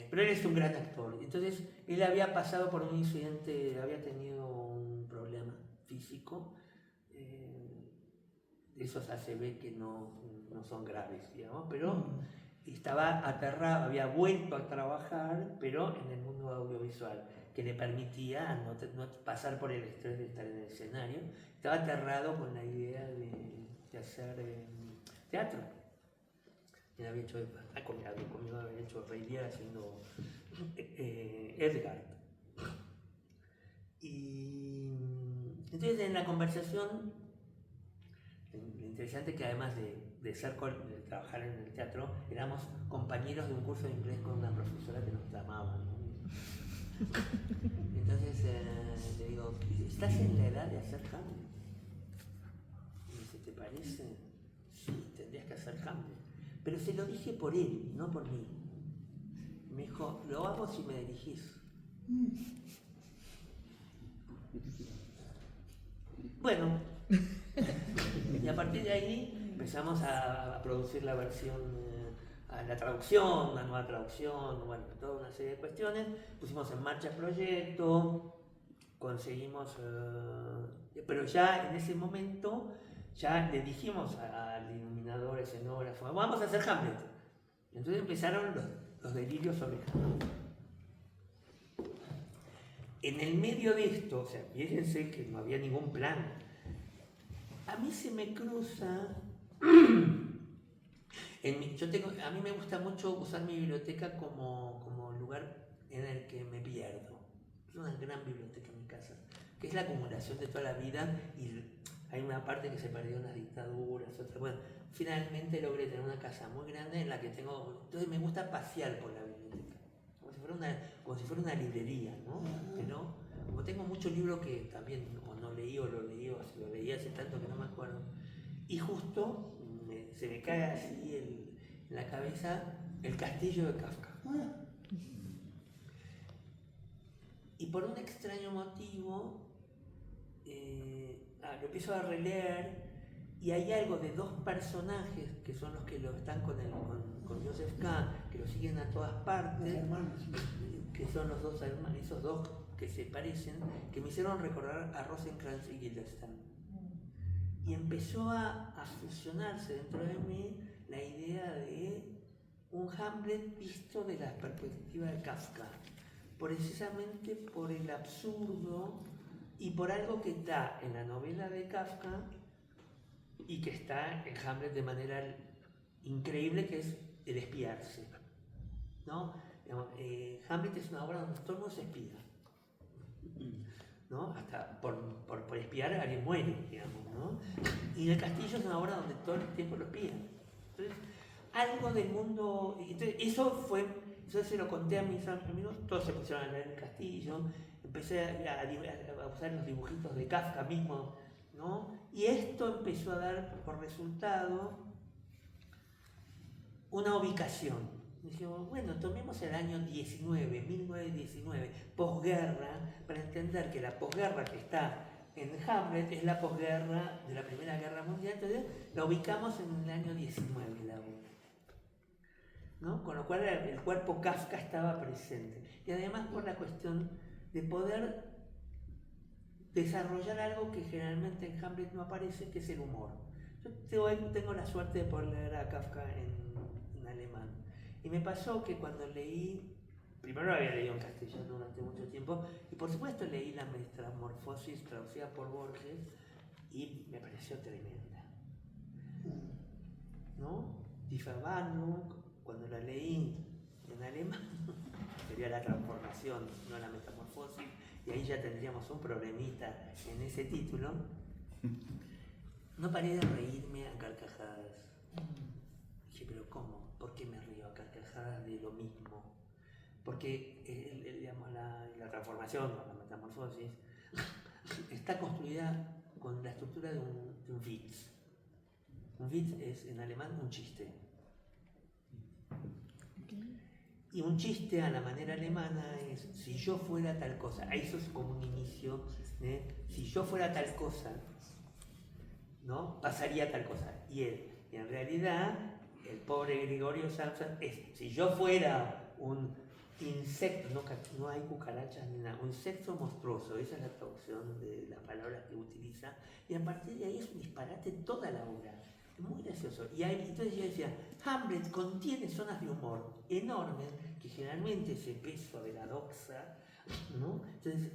Speaker 2: Pero él es un gran actor. Entonces, él había pasado por un incidente, había tenido un problema físico. Esos ACV que no son graves, digamos, pero estaba aterrado, había vuelto a trabajar, pero en el mundo audiovisual, que le permitía no pasar por el estrés de estar en el escenario. Estaba aterrado con la idea de hacer teatro. Él había hecho, conmigo había hecho Rey Lear haciendo Edgar. Y entonces en la conversación, lo interesante es que además de trabajar en el teatro, éramos compañeros de un curso de inglés con una profesora que nos amaba, ¿no? Entonces le digo, ¿estás en la edad de hacer Hamlet? Y me dice, ¿te parece? Sí, tendrías que hacer Hamlet. Pero se lo dije por él, no por mí. Me dijo, lo hago si me dirigís. Bueno, y a partir de ahí empezamos a producir la versión, a la traducción, una nueva traducción, bueno, toda una serie de cuestiones. Pusimos en marcha el proyecto, conseguimos, pero ya en ese momento ya le dijimos al iluminador, escenógrafo, vamos a hacer Hamlet. Entonces empezaron los delirios sobre Hamlet. En el medio de esto, o sea, fíjense que no había ningún plan. A mí se me cruza. A mí me gusta mucho usar mi biblioteca como lugar en el que me pierdo. Es una gran biblioteca en mi casa, que es la acumulación de toda la vida, y hay una parte que se perdió en las dictaduras, otra. Bueno, finalmente logré tener una casa muy grande en la que tengo. Entonces me gusta pasear por la biblioteca, como si fuera una librería, ¿no? Pero como tengo muchos libros que también o no leí o lo leí hace tanto que no me acuerdo, y justo se me cae así en la cabeza El castillo de Kafka. Y por un extraño motivo lo empiezo a releer, y hay algo de dos personajes que son los que están con Joseph K., que lo siguen a todas partes, que son los dos hermanos, esos dos que se parecen, que me hicieron recordar a Rosencrantz y Guildenstern. Y empezó a fusionarse dentro de mí la idea de un Hamlet visto de la perspectiva de Kafka, precisamente por el absurdo y por algo que está en la novela de Kafka y que está en Hamlet de manera increíble, que es el espiarse, ¿no? Hamlet es una obra donde todo el mundo se espía, ¿no? Hasta por espiar alguien muere, digamos, ¿no? Y El castillo es una obra donde todo el tiempo lo espían. Entonces, algo del mundo. Entonces, eso se lo conté a mis amigos, todos se pusieron a leer El castillo, empecé a usar los dibujitos de Kafka mismo, ¿no? Y esto empezó a dar por resultado una ubicación. Dijimos, bueno, tomemos el año 1919, posguerra, para entender que la posguerra que está en Hamlet es la posguerra de la Primera Guerra Mundial. Entonces la ubicamos en el año 19, la obra, ¿no? Con lo cual el cuerpo Kafka estaba presente. Y además por la cuestión de poder desarrollar algo que generalmente en Hamlet no aparece, que es el humor. Yo tengo la suerte de poder leer a Kafka en alemán. Y me pasó que cuando leí, primero lo había leído en castellano durante mucho tiempo, y por supuesto leí La Metamorfosis traducida por Borges, y me pareció tremenda, ¿no? Die Verwandlung, cuando la leí en alemán, sería la transformación, no la metamorfosis, y ahí ya tendríamos un problemita en ese título. No paré de reírme a carcajadas. Dije, pero ¿cómo? ¿Por qué me río a carcajadas de lo mismo? Porque digamos, la transformación, la metamorfosis, está construida con la estructura de un Witz. Un Witz es en alemán un chiste. Y un chiste a la manera alemana es, si yo fuera tal cosa, eso es como un inicio, si yo fuera tal cosa, ¿no? Pasaría tal cosa. Y en realidad, el pobre Gregorio Samsa es, si yo fuera un insecto, no hay cucarachas ni nada, un insecto monstruoso, esa es la traducción de las palabras que utiliza, y a partir de ahí es un disparate toda la obra. Muy gracioso. Y entonces yo decía, Hamlet contiene zonas de humor enormes, que generalmente ese peso de la doxa, ¿no? Entonces,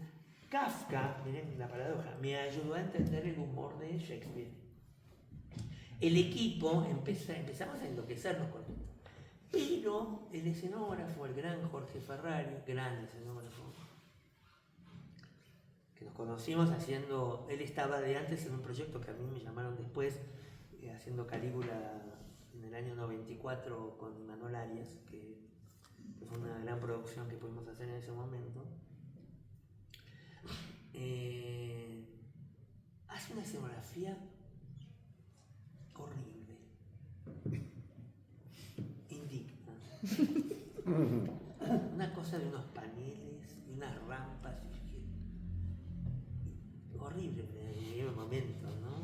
Speaker 2: Kafka, miren la paradoja, me ayudó a entender el humor de Shakespeare. El equipo empezamos a enloquecernos con esto. Pero el escenógrafo, el gran Jorge Ferrari, gran escenógrafo, que nos conocimos haciendo, él estaba de antes en un proyecto que a mí me llamaron después, haciendo Calígula en el año 94 con Imanol Arias, que fue una gran producción que pudimos hacer en ese momento. Hace una escenografía horrible, indigna, una cosa de unos paneles, de unas rampas, horrible en el momento, ¿no?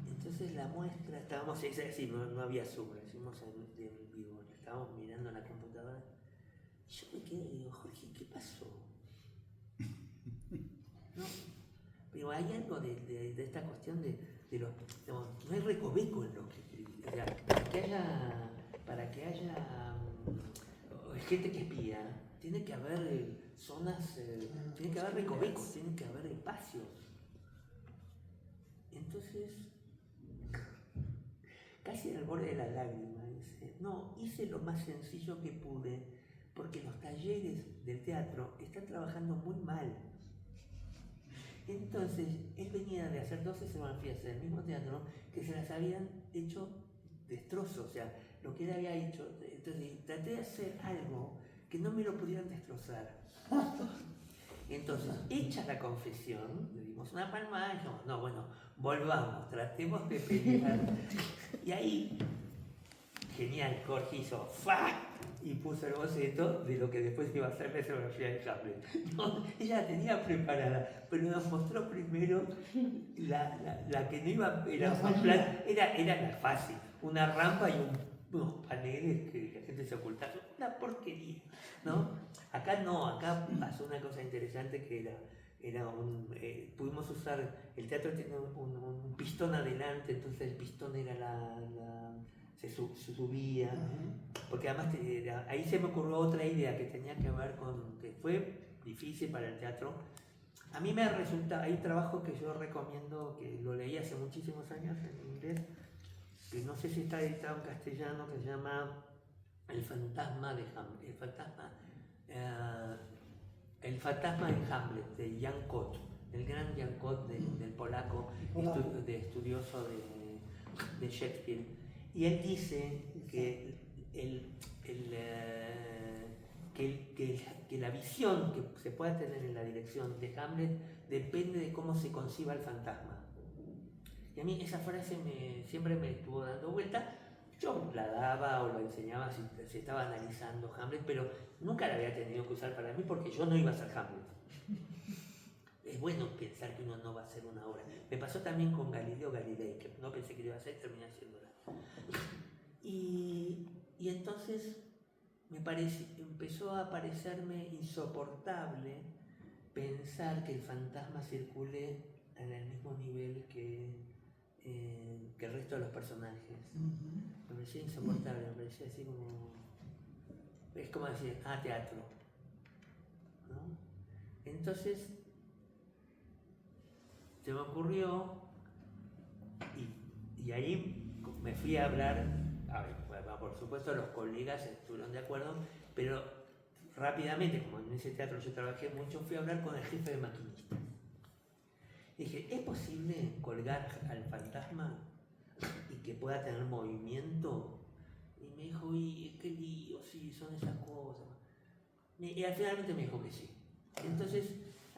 Speaker 2: Entonces la muestra, estábamos así, no había Zoom, lo hicimos en vivo, estábamos mirando la computadora. Y yo me quedé y digo, Jorge, ¿qué pasó? No, pero hay algo de esta cuestión de los. No hay recoveco en lo que. O sea, para que haya gente que espía, tiene que haber zonas, tiene que haber recovecos, tiene que haber espacios. Entonces, casi al borde de la lágrima, dice, no, hice lo más sencillo que pude, porque los talleres del teatro están trabajando muy mal. Entonces, él venía de hacer 12 escenografías en el mismo teatro que se las habían hecho destrozos, o sea, lo que él había hecho. Entonces, traté de hacer algo que no me lo pudieran destrozar. Entonces, hecha la confesión, le dimos una palmada y dijimos, no, bueno, volvamos, tratemos de pelear. Y ahí, genial, Jorge hizo ¡fa! Y puso el boceto de lo que después iba a ser la escenografía de Hamlet. No, ella la tenía preparada, pero nos mostró primero la que no iba, era la fácil, una rampa y unos paneles que la gente se ocultaba, una porquería, ¿no? Acá no, acá pasó una cosa interesante que pudimos usar, el teatro tiene un pistón adelante, entonces el pistón era se subía, porque además ahí se me ocurrió otra idea que tenía que ver con, que fue difícil para el teatro. A mí me resulta, hay un trabajo que yo recomiendo, que lo leí hace muchísimos años en inglés, que no sé si está editado en castellano, que se llama El fantasma de Hamlet, el fantasma en Hamlet, de Jan Kot, el gran Jan Kot del polaco, estudioso de Shakespeare. Y él dice que, que la visión que se pueda tener en la dirección de Hamlet depende de cómo se conciba el fantasma. Y a mí esa frase siempre me estuvo dando vuelta. Yo la daba o la enseñaba si estaba analizando Hamlet, pero nunca la había tenido que usar para mí porque yo no iba a ser Hamlet. Es bueno pensar que uno no va a hacer una obra. Me pasó también con Galileo Galilei, que no pensé que lo iba a hacer y terminé haciéndola. Y entonces empezó a parecerme insoportable pensar que el fantasma circule en el mismo nivel que el resto de los personajes. Me parecía insoportable, me parecía así como. Es como decir, teatro, ¿no? Entonces se me ocurrió, y ahí me fui a hablar, por supuesto los colegas estuvieron de acuerdo, pero rápidamente, como en ese teatro yo trabajé mucho, fui a hablar con el jefe de maquinistas. Dije, ¿es posible colgar al fantasma y que pueda tener movimiento. Y me dijo, y qué lío, sí, son esas cosas. Y al finalmente me dijo que sí. Entonces,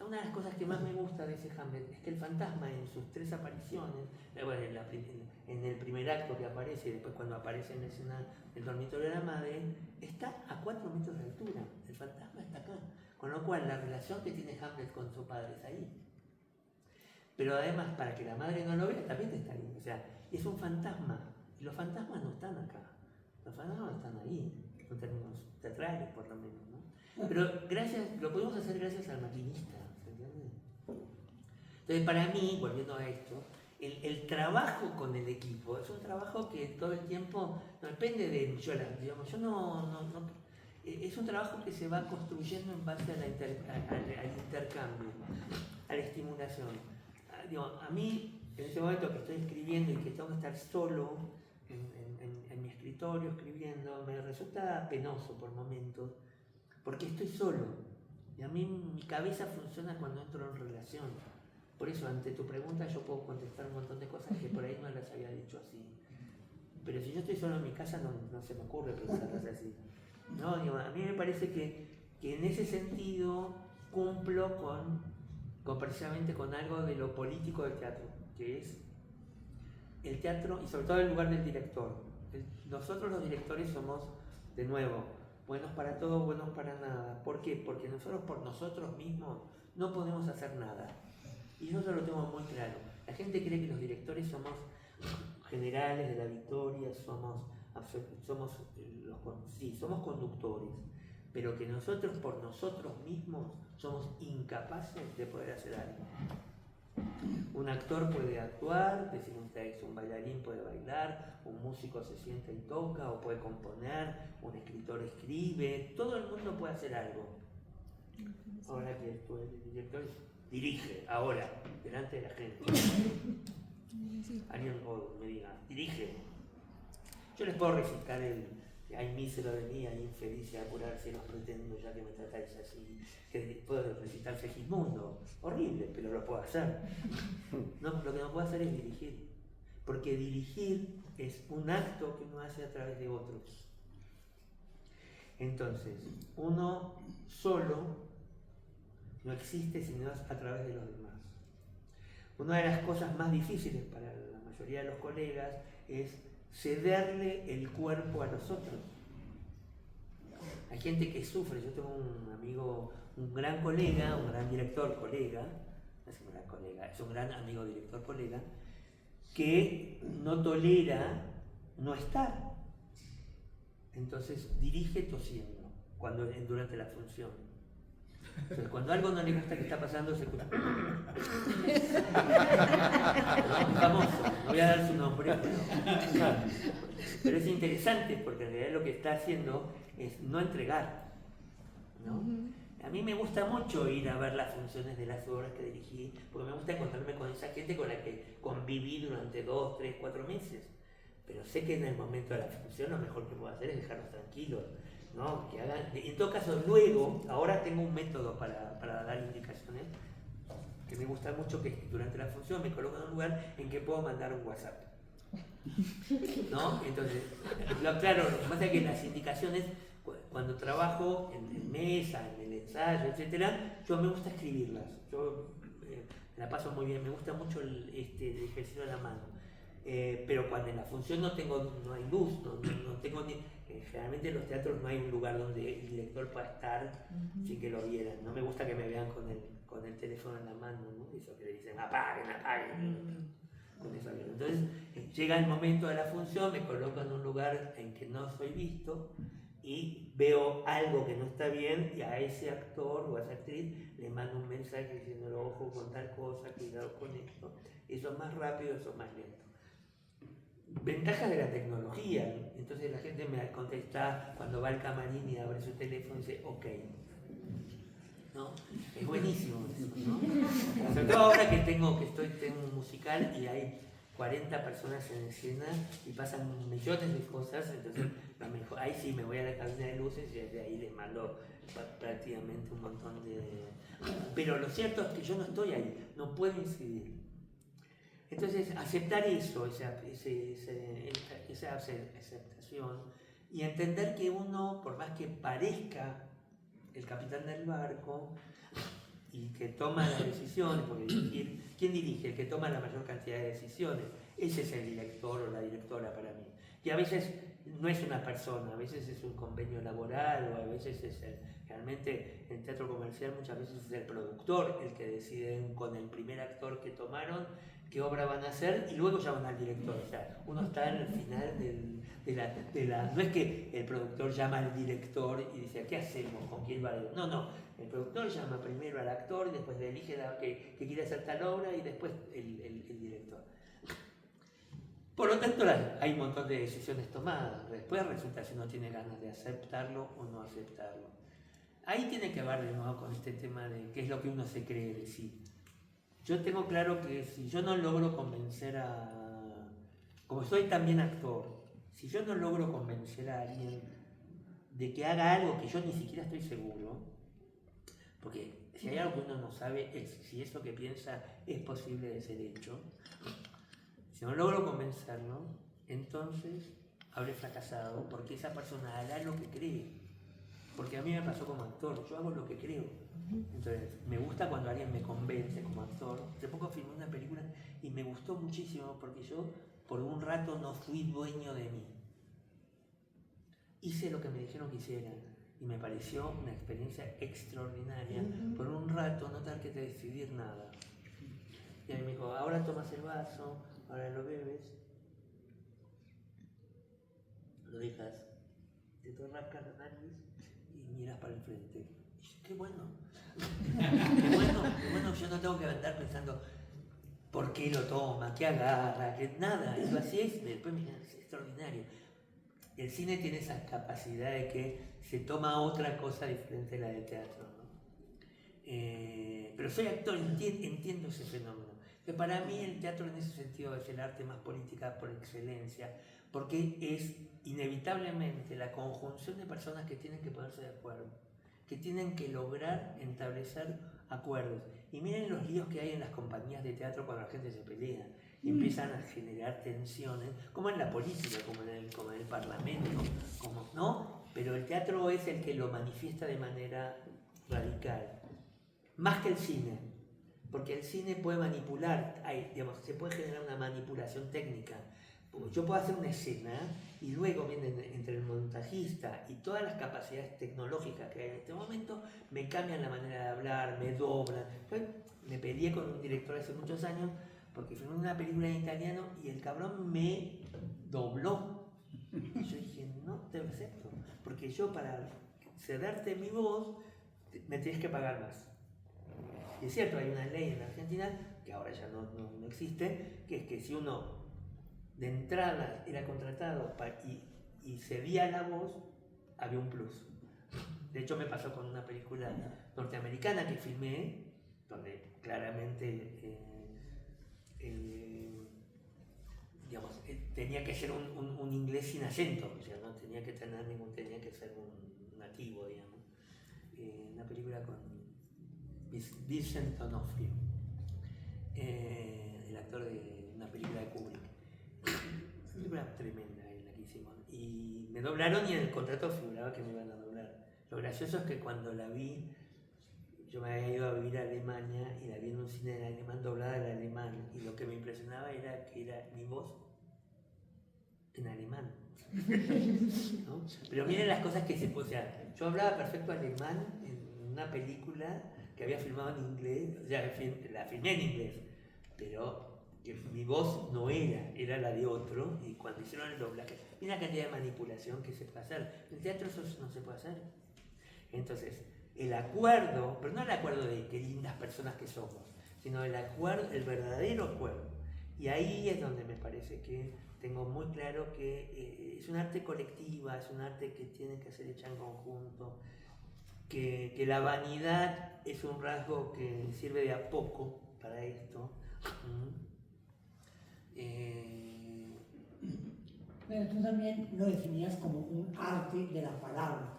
Speaker 2: una de las cosas que más me gusta de ese Hamlet es que el fantasma en sus 3 apariciones, bueno, en el primer acto que aparece y después cuando aparece en la escena del dormitorio de la madre, está a 4 metros de altura. El fantasma está acá. Con lo cual, la relación que tiene Hamlet con su padre es ahí. Pero además, para que la madre no lo vea, también está ahí. O sea, es un fantasma. Y los fantasmas no están acá. Los fantasmas están ahí, en términos teatrales, por lo menos, ¿no? Pero lo podemos hacer gracias al maquinista, ¿se entiende? Entonces, para mí, volviendo a esto, el trabajo con el equipo es un trabajo que todo el tiempo no depende de digamos, es un trabajo que se va construyendo en base al intercambio, a la estimulación. A mí, en ese momento que estoy escribiendo y que tengo que estar solo en mi escritorio escribiendo, me resulta penoso por momentos, porque estoy solo. Y a mí mi cabeza funciona cuando entro en relación. Por eso, ante tu pregunta, yo puedo contestar un montón de cosas que por ahí no las había dicho así. Pero si yo estoy solo en mi casa, no se me ocurre pensarlas así. No, a mí me parece que en ese sentido cumplo precisamente con algo de lo político del teatro, que es el teatro y sobre todo el lugar del director. Nosotros los directores somos, de nuevo, buenos para todo, buenos para nada. ¿Por qué? Porque nosotros por nosotros mismos no podemos hacer nada. Y yo eso lo tengo muy claro. La gente cree que los directores somos generales de la victoria, somos conductores, pero que nosotros por nosotros mismos somos incapaces de poder hacer algo. Un actor puede actuar, decir un texto, un bailarín puede bailar, un músico se sienta y toca o puede componer, un escritor escribe, todo el mundo puede hacer algo. Ahora que el director dirige, ahora, delante de la gente. Alguien me diga, dirige. Yo les puedo recitar "Ay, mísero de mí, ay, infeliz y apurar si los pretendo, ya que me tratáis así". Que puedo recitar Segismundo, horrible, pero lo puedo hacer. No, lo que no puedo hacer es dirigir, porque dirigir es un acto que uno hace a través de otros. Entonces, uno solo no existe sino a través de los demás. Una de las cosas más difíciles para la mayoría de los colegas es cederle el cuerpo a los otros. Hay gente que sufre. Yo tengo un amigo, un gran colega, un gran director colega, no es un gran colega, es un gran amigo director colega, que no tolera no estar. Entonces dirige tosiendo durante la función. Entonces, cuando algo no le gusta que está pasando, se escucha. Famoso, no voy a dar su nombre, pero es interesante porque en realidad lo que está haciendo es no entregar, ¿no? A mí me gusta mucho ir a ver las funciones de las obras que dirigí, porque me gusta encontrarme con esa gente con la que conviví durante 2, 3, 4 meses. Pero sé que en el momento de la función lo mejor que puedo hacer es dejarlos tranquilos, ¿no? Que hagan, en todo caso, luego, ahora tengo un método para dar indicaciones que me gusta mucho, que durante la función me coloco en un lugar en que puedo mandar un WhatsApp, ¿no? Entonces, claro, lo que pasa es que las indicaciones, cuando trabajo en mesa, en el ensayo, etcétera, yo me gusta escribirlas. Yo la paso muy bien, me gusta mucho el ejercicio de la mano. Pero cuando en la función no hay luz, no tengo ni... Generalmente en los teatros no hay un lugar donde el director pueda estar sin que lo vieran. No me gusta que me vean con el teléfono en la mano, ¿no? Eso que le dicen, apaguen. Con eso. Entonces llega el momento de la función, me coloco en un lugar en que no soy visto y veo algo que no está bien, y a ese actor o a esa actriz le mando un mensaje diciendo, ojo con tal cosa, cuidado con esto. Eso es más rápido, eso es más lento. Ventajas de la tecnología. Entonces la gente me contesta cuando va al camarín y abre su teléfono y dice ok, ¿no? Es buenísimo eso, ¿no? Sobre todo ahora que tengo un musical y hay 40 personas en escena y pasan millones de cosas, entonces ahí sí me voy a la cabina de luces y desde ahí les mando prácticamente un montón de... Pero lo cierto es que yo no estoy ahí, no puedo incidir. Entonces, aceptar eso, esa aceptación, y entender que uno, por más que parezca el capitán del barco y que toma las decisiones, porque ¿quién dirige? El que toma la mayor cantidad de decisiones. Ese es el director o la directora para mí. Y a veces no es una persona, a veces es un convenio laboral, o a veces es realmente en teatro comercial muchas veces es el productor el que decide con el primer actor que tomaron qué obra van a hacer y luego llaman al director. O sea, uno está en el final de la... No es que el productor llama al director y dice, ¿qué hacemos? ¿Con quién va a ir? No, no. El productor llama primero al actor y después le elige que quiere hacer tal obra y después el director. Por lo tanto, hay un montón de decisiones tomadas. Después resulta si uno tiene ganas de aceptarlo o no aceptarlo. Ahí tiene que ver de nuevo con este tema de qué es lo que uno se cree de sí. Yo tengo claro que si yo no logro convencer como soy también actor, si yo no logro convencer a alguien de que haga algo que yo ni siquiera estoy seguro, porque si hay algo que uno no sabe es si eso que piensa es posible de ser hecho, si no logro convencerlo, entonces habré fracasado porque esa persona hará lo que cree. Porque a mí me pasó como actor, yo hago lo que creo. Entonces, me gusta cuando alguien me convence como actor. Hace poco filmé una película y me gustó muchísimo porque yo por un rato no fui dueño de mí. Hice lo que me dijeron que hiciera y me pareció una experiencia extraordinaria. Por un rato no tener que decidir nada. Y a mí me dijo, ahora tomas el vaso, ahora lo bebes, lo dejas, te rascas la nariz y miras para el frente. Y yo, qué bueno, qué bueno, yo no tengo que andar pensando por qué lo toma, qué agarra, que nada, eso así es, después me dijeron, es extraordinario. El cine tiene esa capacidad de que se toma otra cosa diferente a la del teatro, ¿no? Pero soy actor, entiendo ese fenómeno. Que para mí el teatro en ese sentido es el arte más política por excelencia, porque es inevitablemente la conjunción de personas que tienen que ponerse de acuerdo, que tienen que lograr establecer acuerdos. Y miren los líos que hay en las compañías de teatro cuando la gente se pelea y empiezan a generar tensiones, como en la política, como en el parlamento, ¿no? Pero el teatro es el que lo manifiesta de manera radical, más que el cine, porque el cine puede manipular, se puede generar una manipulación técnica. Yo puedo hacer una escena y luego vienen entre el montajista y todas las capacidades tecnológicas que hay en este momento, me cambian la manera de hablar, me doblan. Me peleé con un director hace muchos años porque filmé una película en italiano y el cabrón me dobló. Y yo dije, no te lo acepto, porque yo para cederte mi voz me tienes que pagar más. Y es cierto, hay una ley en Argentina, que ahora ya no existe, que es que si uno de entrada era contratado y cedía la voz, había un plus. De hecho me pasó con una película norteamericana que filmé, donde claramente tenía que ser un inglés sin acento, o sea, no tenía que tener tenía que ser un nativo, digamos. Una película con Vincent D'Onofrio, el actor de una película de Kubrick. Una película tremenda la que hicimos. Y me doblaron y en el contrato figuraba que me iban a doblar. Lo gracioso es que cuando la vi, yo me había ido a vivir a Alemania y la vi en un cine en alemán doblada al alemán. Y lo que me impresionaba era que era mi voz en alemán. ¿No? Pero miren las cosas que se pueden hacer. Yo hablaba perfecto alemán en una película que había filmado en inglés, o sea, la filmé en inglés, pero que mi voz no era la de otro, y cuando hicieron el doblaje, mira la cantidad de manipulación que se puede hacer. En el teatro eso no se puede hacer. Entonces, el acuerdo, pero no el acuerdo de qué lindas personas que somos, sino el verdadero acuerdo. Y ahí es donde me parece que tengo muy claro que es un arte colectiva, es un arte que tiene que ser hecha en conjunto, que la vanidad es un rasgo que sirve de a poco para esto.
Speaker 1: Pero tú también lo definías como un arte de la palabra.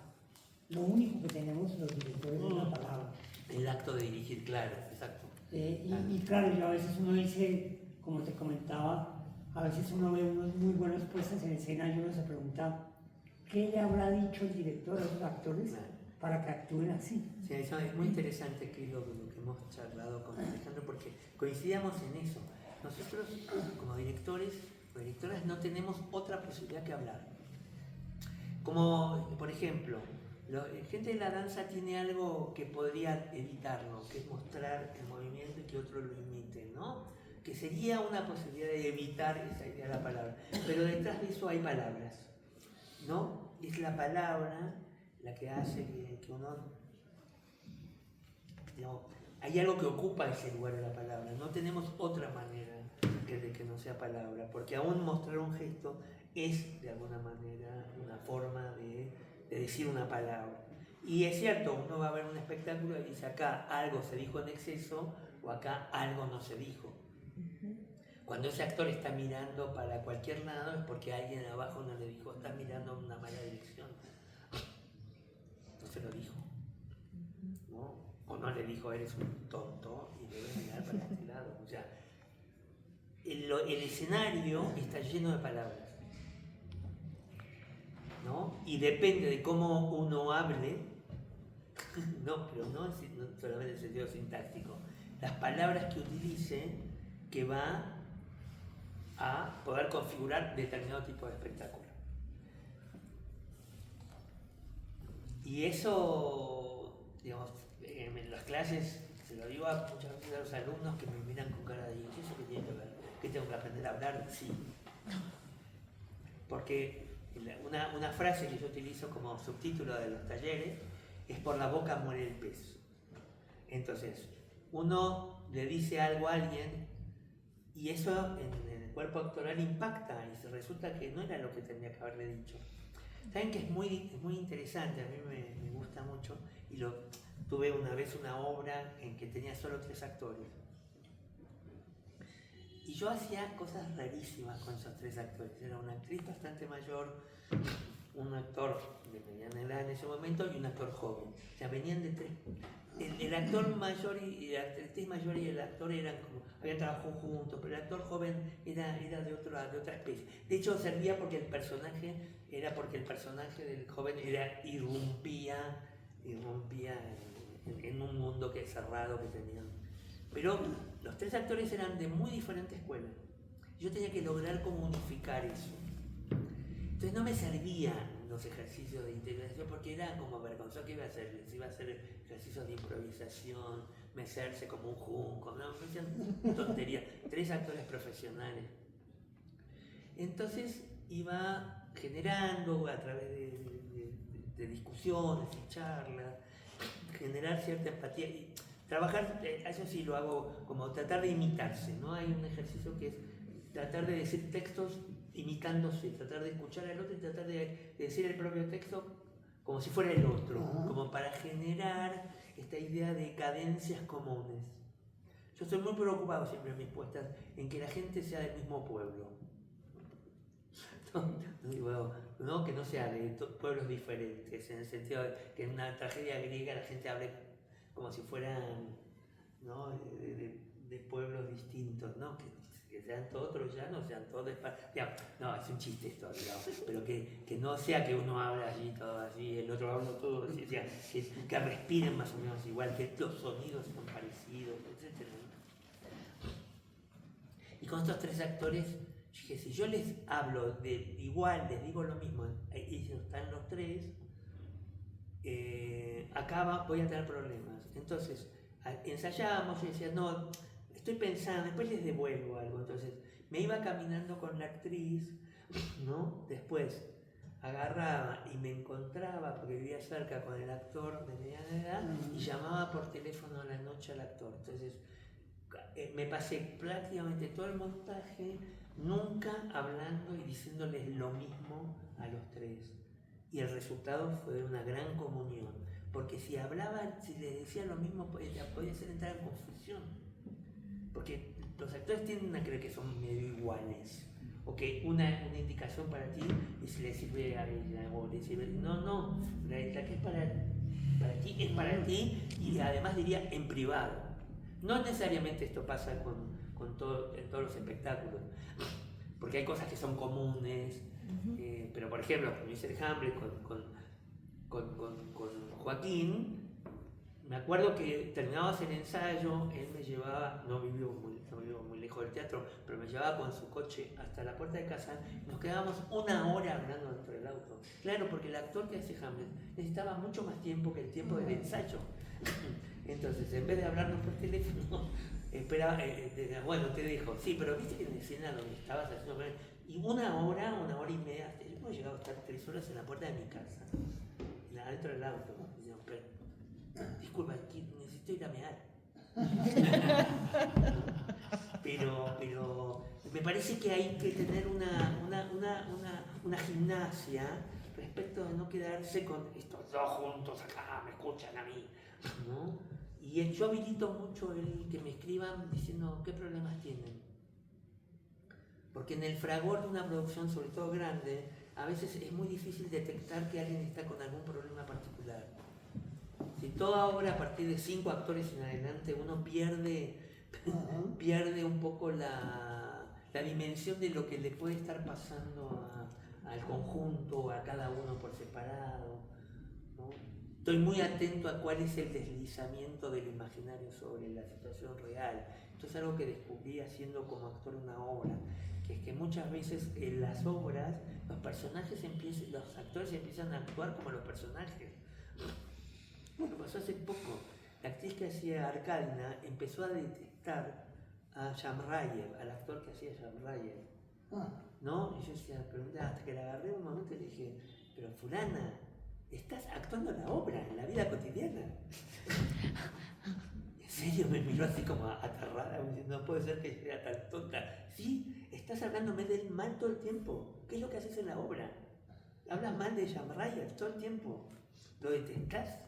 Speaker 1: Lo único que tenemos los directores es la palabra.
Speaker 2: El acto de dirigir, claro, exacto.
Speaker 1: Y claro, a veces uno dice, como te comentaba, a veces uno ve unos muy buenos puestos en escena y uno se pregunta, ¿qué le habrá dicho el director a los actores para que actúen así?
Speaker 2: Sí, eso es muy interesante que lo que hemos charlado con Alejandro, porque coincidíamos en eso. Nosotros, como directores o directoras, no tenemos otra posibilidad que hablar. Como, por ejemplo, gente de la danza tiene algo que podría evitarlo, que es mostrar el movimiento y que otro lo imite, ¿no? Que sería una posibilidad de evitar esa idea de la palabra. Pero detrás de eso hay palabras, ¿no? Es la palabra la que hace que uno, digamos, hay algo que ocupa ese lugar de la palabra. No tenemos otra manera de que no sea palabra, porque aún mostrar un gesto es de alguna manera una forma de decir una palabra. Y es cierto, uno va a ver un espectáculo y dice acá algo se dijo en exceso o acá algo no se dijo. Cuando ese actor está mirando para cualquier lado es porque alguien abajo no le dijo, está mirando en una mala dirección. No se lo dijo, ¿no? O no le dijo, eres un tonto y debes mirar para este lado. O sea, el escenario está lleno de palabras, ¿no? Y depende de cómo uno hable, no, pero no solamente en el sentido sintáctico, las palabras que utilice que va a poder configurar determinado tipo de espectáculo. Y eso, digamos, en las clases se lo digo muchas veces a los alumnos que me miran con cara de ¿qué eso que tiene que ver? ¿Qué tengo que aprender a hablar? Sí. Porque una frase que yo utilizo como subtítulo de los talleres es por la boca muere el pez. Entonces, uno le dice algo a alguien y eso en el cuerpo actoral impacta y resulta que no era lo que tenía que haberle dicho. Saben que es muy interesante, a mí me gusta mucho y tuve una vez una obra en que tenía solo 3 actores. Y yo hacía cosas rarísimas con esos 3 actores. Era una actriz bastante mayor, un actor de mediana edad en ese momento y un actor joven. O sea, venían de 3. El actor mayor y la actriz mayor y el actor eran como, habían trabajado juntos, pero el actor joven era de otra especie. De hecho, servía porque el personaje del joven irrumpía en un mundo que es cerrado que tenían. Pero los 3 actores eran de muy diferentes escuelas. Yo tenía que lograr como unificar eso. Entonces no me servían los ejercicios de integración porque era como vergonzoso. ¿Qué iba a hacer? Iba a hacer ejercicios de improvisación, mecerse como un junco, no, me hacían tonterías. 3 actores profesionales. Entonces iba generando a través de discusiones y charlas, generar cierta empatía y trabajar, eso sí lo hago como tratar de imitarse, ¿no? Hay un ejercicio que es tratar de decir textos imitándose, tratar de escuchar al otro y tratar de decir el propio texto como si fuera el otro, como para generar esta idea de cadencias comunes. Yo estoy muy preocupado siempre en mis puestas en que la gente sea del mismo pueblo. No, que no sea de pueblos diferentes, en el sentido de que en una tragedia griega la gente hable como si fueran, ¿no? de pueblos distintos, ¿no? Que sean todos troyanos, sean todos de España. No, es un chiste esto, digamos, pero que no sea que uno habla allí todo así, el otro habla todo así, o sea, que respiren más o menos igual, que los sonidos son parecidos, etc. Y con estos 3 actores, dije, si yo les hablo de igual, les digo lo mismo, ellos están los 3, acá voy a tener problemas. Entonces, ensayábamos y decía, no, estoy pensando, después les devuelvo algo. Entonces, me iba caminando con la actriz, ¿no? Después agarraba y me encontraba, porque vivía cerca con el actor de mediana edad, y llamaba por teléfono a la noche al actor. Entonces, me pasé prácticamente todo el montaje, nunca hablando y diciéndoles lo mismo a los 3. Y el resultado fue una gran comunión, porque si hablaban, si les decía lo mismo, podía ser entrar en confusión. Porque los actores tienden a creer que son medio iguales, o que una indicación para ti y si le sirve a ella, o le sirve. No, la que es para ti es para ti, y además diría en privado. No necesariamente esto pasa con en todos los espectáculos. Porque hay cosas que son comunes, pero por ejemplo, cuando hice el Hamlet con Joaquín, me acuerdo que terminabas el ensayo, él me llevaba, no vivo muy lejos del teatro, pero me llevaba con su coche hasta la puerta de casa, y nos quedábamos una hora hablando dentro del auto. Claro, porque el actor que hace Hamlet necesitaba mucho más tiempo que el tiempo del ensayo. Entonces, en vez de hablarnos por teléfono, bueno, te dijo, sí, pero viste que en la escena donde estabas haciendo, y una hora y media, yo hemos llegado a estar 3 horas en la puerta de mi casa, adentro del auto, diciendo, disculpa, necesito ir a mear. pero me parece que hay que tener una gimnasia respecto de no quedarse con estos dos juntos acá, me escuchan a mí, ¿no? Y yo habilito mucho el que me escriban diciendo qué problemas tienen. Porque en el fragor de una producción, sobre todo grande, a veces es muy difícil detectar que alguien está con algún problema particular. Si toda obra a partir de 5 actores en adelante uno pierde un poco la dimensión de lo que le puede estar pasando al conjunto, a cada uno por separado, ¿no? Estoy muy atento a cuál es el deslizamiento del imaginario sobre la situación real. Esto es algo que descubrí haciendo como actor una obra, que es que muchas veces en las obras los actores empiezan a actuar como los personajes. Lo pasó hace poco. La actriz que hacía Arcalna empezó a detectar a Shamrayev, al actor que hacía Shamrayev, ¿no? Y yo decía, pero mira, hasta que la agarré un momento y le dije, pero fulana, estás actuando en la obra, en la vida cotidiana. En serio, me miró así como aterrada, diciendo, no puede ser que sea tan tonta. Sí, estás hablándome del mal todo el tiempo. ¿Qué es lo que haces en la obra? Hablas mal de Shamrayev todo el tiempo. ¿Lo detestás?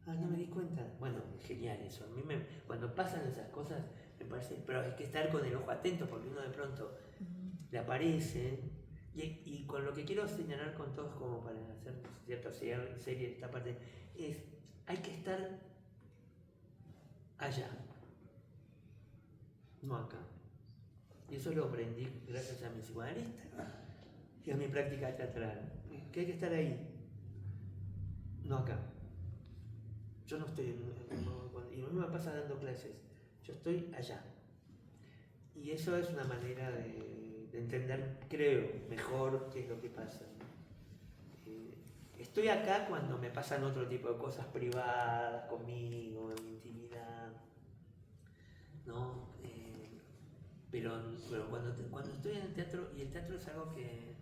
Speaker 2: No me di cuenta. Bueno, genial eso. A mí cuando pasan esas cosas me parece, pero hay que estar con el ojo atento porque uno de pronto le aparece. Y con lo que quiero señalar con todos, como para hacer cierta serie esta parte, es hay que estar allá, no acá. Y eso lo aprendí gracias a mi psicoanalista y a mi práctica teatral. Que hay que estar ahí, no acá. Yo no estoy, y a mí me pasa dando clases, yo estoy allá. Y eso es una manera de entender, creo, mejor qué es lo que pasa. Estoy acá cuando me pasan otro tipo de cosas privadas conmigo, en mi intimidad, ¿no? Pero cuando estoy en el teatro, y el teatro es algo que,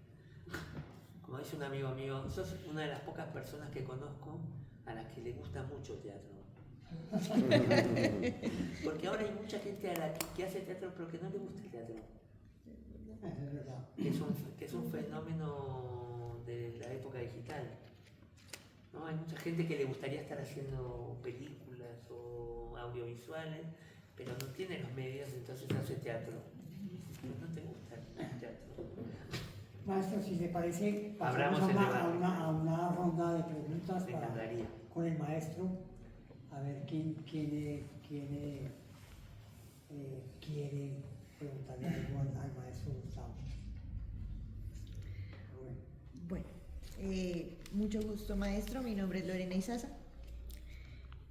Speaker 2: como dice un amigo mío, sos una de las pocas personas que conozco a las que le gusta mucho el teatro. Porque ahora hay mucha gente que hace teatro pero que no le gusta el teatro. Que es un fenómeno de la época digital, ¿no? Hay mucha gente que le gustaría estar haciendo películas o audiovisuales, pero no tiene los medios, entonces hace teatro. No te gusta el teatro.
Speaker 1: Maestro, si le parece,
Speaker 2: Abramos
Speaker 1: a una ronda de preguntas con el maestro, a ver quién quiere preguntarle algo al maestro Gustavo.
Speaker 3: Bueno, mucho gusto, maestro. Mi nombre es Lorena Izaza.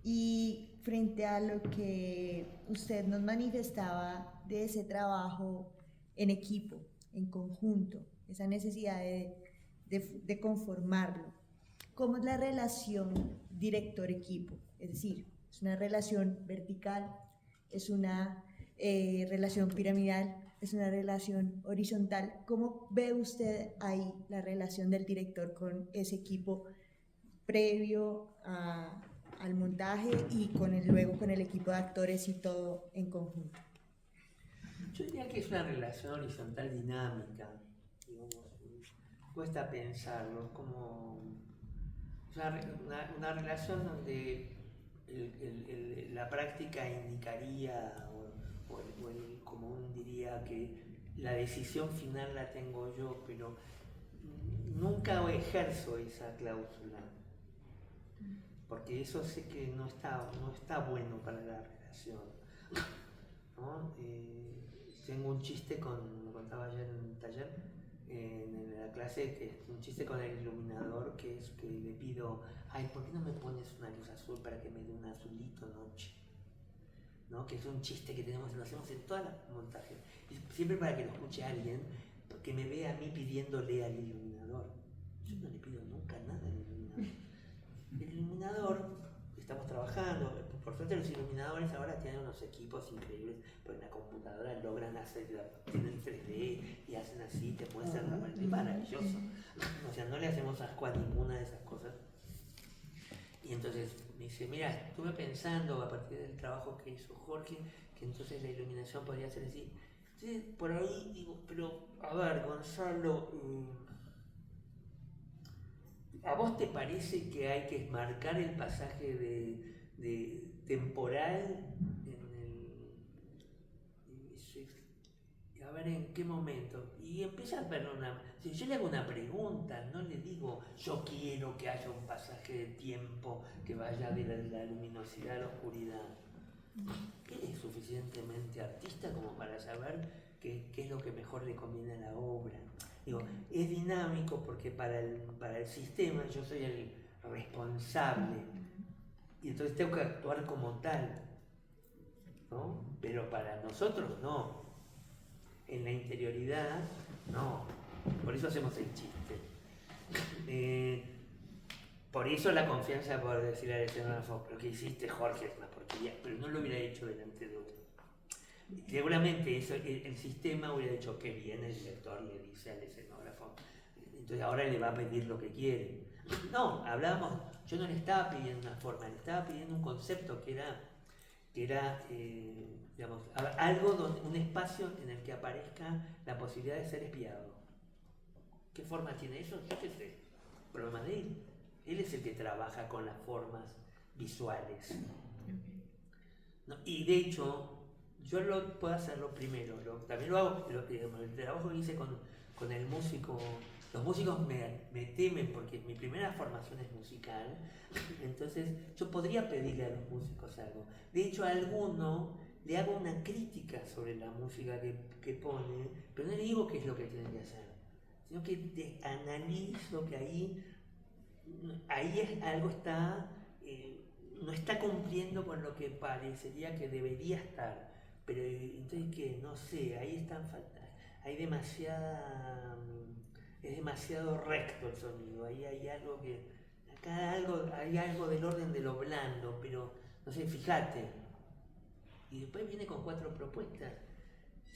Speaker 3: Y frente a lo que usted nos manifestaba de ese trabajo en equipo, en conjunto, esa necesidad de conformarlo, ¿cómo es la relación director-equipo? Es decir, ¿es una relación vertical? ¿Es una relación piramidal? ¿Es una relación horizontal? ¿Cómo ve usted ahí la relación del director con ese equipo previo al montaje y luego con el equipo de actores y todo en conjunto?
Speaker 2: Yo diría que es una relación horizontal dinámica, digamos, cuesta pensarlo, es como una relación donde la práctica indicaría, o el común diría que la decisión final la tengo yo, pero nunca ejerzo esa cláusula, porque eso sé que no está bueno para la relación. ¿no? Tengo un chiste lo contaba ayer en el taller, en la clase, que es un chiste con el iluminador, que es que le pido, ay, ¿por qué no me pones una luz azul para que me dé un azulito noche? ¿No? Que es un chiste que lo hacemos en todas las montajes, y siempre para que lo escuche alguien, que me vea a mí pidiéndole al iluminador. Yo no le pido nunca nada al iluminador. El iluminador, estamos trabajando, por suerte los iluminadores ahora tienen unos equipos increíbles, porque en la computadora logran hacer, tienen 3D y hacen así, te muestran, es maravilloso. O sea, no le hacemos asco a ninguna de esas cosas. Y entonces me dice, mira, estuve pensando a partir del trabajo que hizo Jorge, que entonces la iluminación podría ser así. Entonces, por ahí digo, pero a ver, Gonzalo, ¿a vos te parece que hay que marcar el pasaje de temporal a ver en qué momento? Y empieza a ver si yo le hago una pregunta, no le digo yo quiero que haya un pasaje de tiempo que vaya de la luminosidad a la oscuridad. Él es suficientemente artista como para saber qué es lo que mejor le conviene a la obra. Digo, es dinámico porque para el sistema yo soy el responsable y entonces tengo que actuar como tal, ¿no? Pero para nosotros no. En la interioridad, no. Por eso hacemos el chiste. Por eso la confianza por decirle al escenógrafo, lo que hiciste, Jorge, es una porquería, pero no lo hubiera hecho delante de otro. Seguramente eso, el sistema hubiera dicho que bien, el director le dice al escenógrafo, entonces ahora le va a pedir lo que quiere. No, hablábamos, yo no le estaba pidiendo una forma, le estaba pidiendo un concepto que era digamos, algo, un espacio en el que aparezca la posibilidad de ser espiado. ¿Qué forma tiene eso? Yo qué sé, problema de él. Él es el que trabaja con las formas visuales. ¿No? Y de hecho, yo puedo hacerlo primero, también lo hago, el trabajo que hice con el músico, los músicos me temen porque mi primera formación es musical, entonces yo podría pedirle a los músicos algo. De hecho, a alguno le hago una crítica sobre la música que pone, pero no le digo qué es lo que tienen que hacer, sino que analizo que ahí algo está... no está cumpliendo con lo que parecería que debería estar, pero entonces que no sé, ahí están hay es demasiado recto el sonido, ahí hay algo acá hay algo del orden de lo blando, pero no sé, fíjate. Y después viene con 4 propuestas,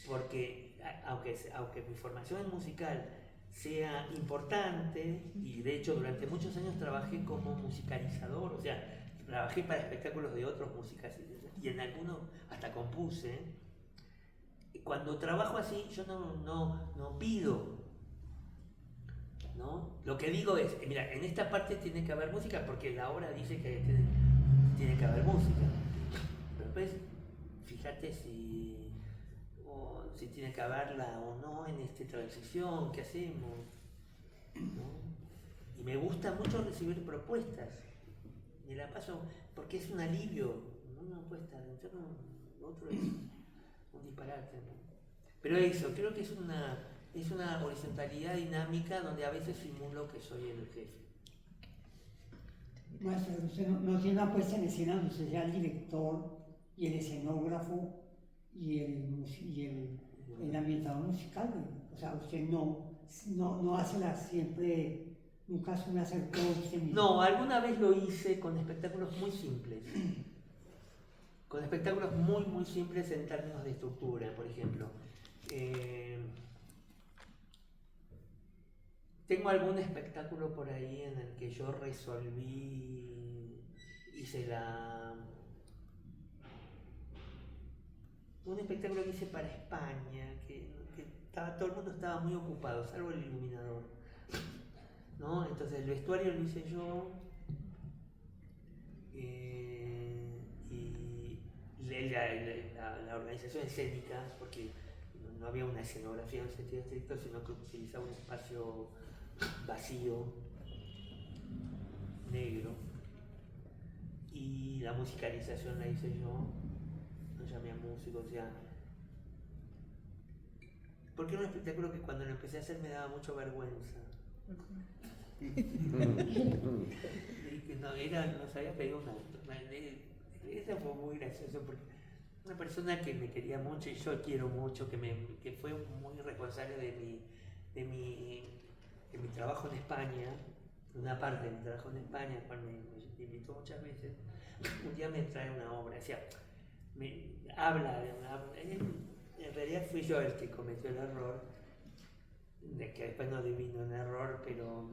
Speaker 2: porque aunque mi formación musical sea importante, y de hecho durante muchos años trabajé como musicalizador, o sea, trabajé para espectáculos de otros músicas y en algunos hasta compuse. Cuando trabajo así, yo no pido, ¿no? Lo que digo es, mira, en esta parte tiene que haber música porque la obra dice que tiene que haber música. Pero después, fíjate si tiene que haberla o no en esta transición que hacemos, ¿no? Y me gusta mucho recibir propuestas. Me la paso porque es un alivio. Una puesta dentro, lo otro es un disparate, ¿no? Pero eso, creo que es una horizontalidad dinámica donde a veces simulo que soy el jefe.
Speaker 1: Maestro, usted no tiene una puesta en escena donde usted sea el director y el escenógrafo y el ambientador musical. O sea, usted no hace siempre. Nunca se me acercó usted mismo.
Speaker 2: No, alguna vez lo hice con espectáculos muy simples. Con espectáculos muy, muy simples en términos de estructura, por ejemplo. Tengo algún espectáculo por ahí en el que yo un espectáculo que hice para España, que todo el mundo estaba muy ocupado, salvo el iluminador, ¿no? Entonces el vestuario lo hice yo, y la organización escénica, porque no había una escenografía en sentido estricto, sino que utilizaba un espacio vacío, negro, y la musicalización la hice yo, no llamé a músicos, o sea, porque era un espectáculo que cuando lo empecé a hacer me daba mucha vergüenza. Y que no sabía pedir eso fue muy gracioso porque una persona que me quería mucho y yo quiero mucho, que fue muy responsable de mi trabajo en España, una parte de mi trabajo en España, cual me invitó muchas veces, un día me trae una obra, o sea, en realidad fui yo el que cometió el error, de que después no adivino un error, pero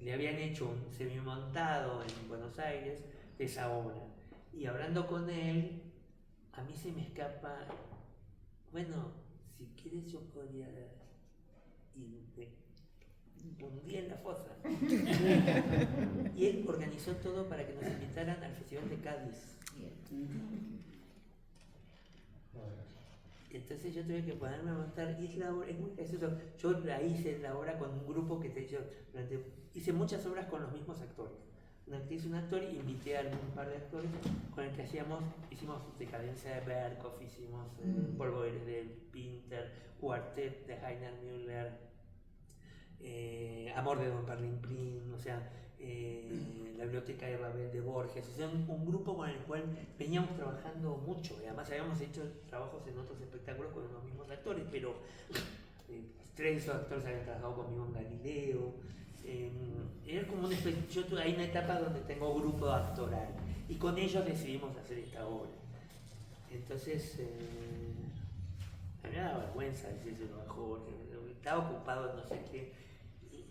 Speaker 2: le habían hecho un semimontado en Buenos Aires de esa obra. Y hablando con él, a mí se me escapa, bueno, si quieres yo podría ir un día en la fosa. Y él organizó todo para que nos invitaran al Festival de Cádiz. Entonces yo tuve que ponerme a montar, y es muy gracioso. Yo la hice la obra con un grupo que hice muchas obras con los mismos actores. Una actriz y un actor, y invité a un par de actores con el que hicimos Decadencia de Berkhoff, hicimos Polvo de Pinter, Cuartet de Heiner Müller, Amor de Don Perlimplín, o sea, la Biblioteca de Babel de Borges, o sea, un grupo con el cual veníamos trabajando mucho, y además habíamos hecho trabajos en otros espectáculos con los mismos actores, pero 3 de esos actores habían trabajado conmigo en Galileo. Era como hay una etapa donde tengo grupo actoral, y con ellos decidimos hacer esta obra. Entonces, a mí me da vergüenza decírselo a Jorge, estaba ocupado en no sé qué.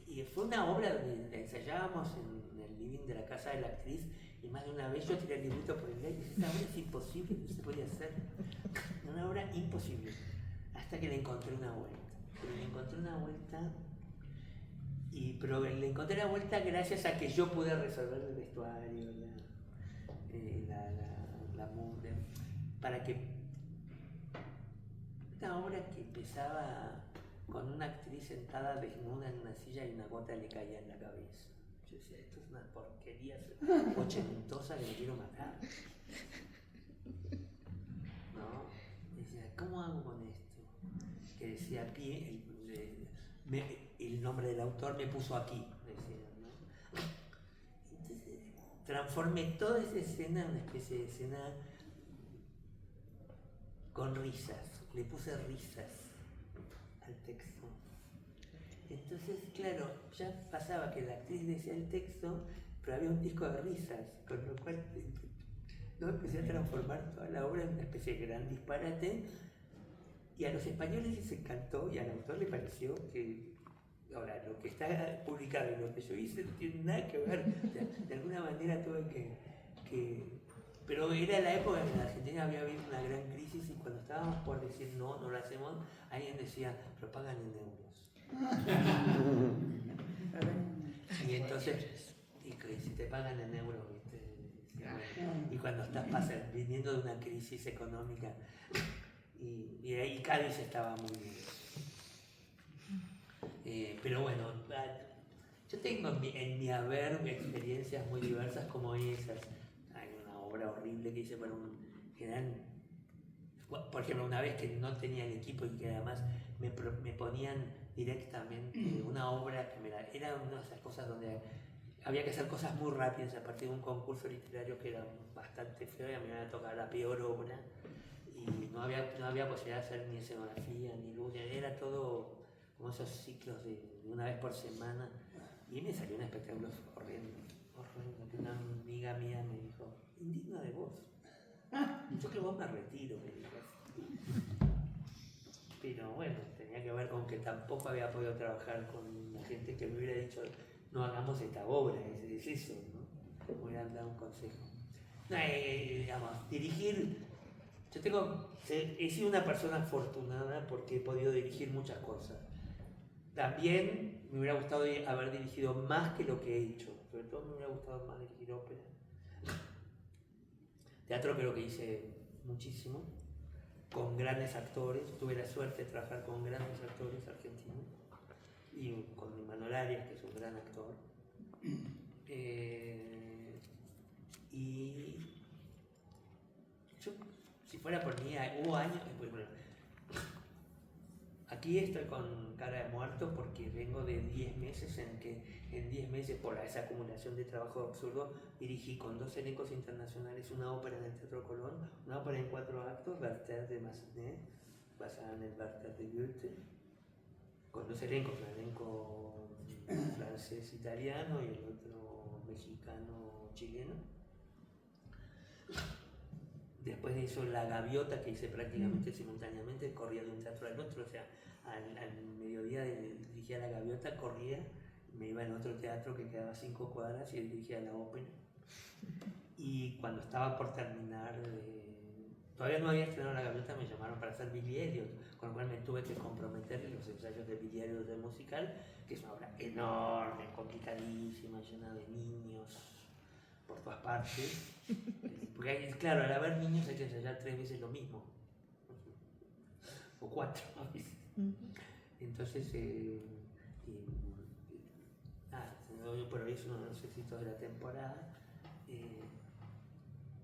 Speaker 2: Y fue una obra donde la ensayábamos en el living de la casa de la actriz, y más de una vez yo tiré el librito por el aire y dije, esta obra es imposible, no se puede hacer. Una obra imposible. Hasta que le encontré una vuelta. Pero le encontré la vuelta gracias a que yo pude resolver el vestuario, la muda, para que una obra que empezaba con una actriz sentada desnuda en una silla y una gota le caía en la cabeza. Yo decía, esto es una porquería ochentosa que me quiero matar. ¿No? Decía, ¿cómo hago con esto? Que decía aquí, el nombre del autor me puso aquí, decía, ¿no? Entonces transformé toda esa escena en una especie de escena con risas, le puse risas al texto. Entonces, claro, ya pasaba que la actriz decía el texto, pero había un disco de risas, con lo cual no empecé a transformar toda la obra en una especie de gran disparate, y a los españoles les encantó, y al autor le pareció que, ahora, lo que está publicado y lo que yo hice no tiene nada que ver. O sea, de alguna manera tuve que pero era la época en que en Argentina había habido una gran crisis, y cuando estábamos por decir no lo hacemos, alguien decía, pero pagan en euros. Y entonces, si te pagan en euros, ¿viste? Y cuando estás viniendo de una crisis económica, y ahí Cádiz estaba muy bien. Pero bueno, yo tengo en mi haber experiencias muy diversas como esas. Hay una obra horrible que hice para por ejemplo, una vez que no tenía el equipo y que además me ponían directamente una obra que era una de esas cosas donde había que hacer cosas muy rápidas a partir de un concurso literario que era bastante feo, y a mí me había tocado la peor obra, y no había posibilidad de hacer ni escenografía ni luz, era todo como esos ciclos de una vez por semana, y me salió un espectáculo horrendo, que una amiga mía me dijo, indigno de vos. Yo que vos me retiro, me dijo así. Pero bueno, tenía que ver con que tampoco había podido trabajar con la gente que me hubiera dicho, no hagamos esta obra, es eso, ¿no? Me hubieran dado un consejo. No, digamos, dirigir, he sido una persona afortunada porque he podido dirigir muchas cosas. También me hubiera gustado haber dirigido más que lo que he hecho, sobre todo me hubiera gustado más dirigir ópera. Teatro creo que hice muchísimo, con grandes actores, tuve la suerte de trabajar con grandes actores argentinos, y con Manuel Arias, que es un gran actor. Y Si fuera por mí, hubo años, bueno, aquí estoy con cara de muerto porque vengo de 10 meses en que en 10 meses, por esa acumulación de trabajo absurdo, dirigí con 2 elencos internacionales una ópera en el Teatro Colón, una ópera en 4 actos, Werther de Massenet, basada en el Werther de Goethe, con 2 elencos, un elenco francés-italiano y el otro mexicano-chileno. Después de eso, La Gaviota, que hice prácticamente simultáneamente, corría de un teatro al otro, o sea, al mediodía dirigía La Gaviota, corría, me iba al otro teatro que quedaba a 5 cuadras y dirigía la ópera. Y cuando estaba por terminar, todavía no había estrenado La Gaviota, me llamaron para hacer Billy Elliot, con lo cual me tuve que comprometer en los ensayos de Billy Elliot del musical, que es una obra enorme, complicadísima, llena de niños por todas partes. Porque claro, al haber niños hay que ensayar 3 veces lo mismo, o 4 a veces. Entonces, por hoy es uno de los éxitos de la temporada.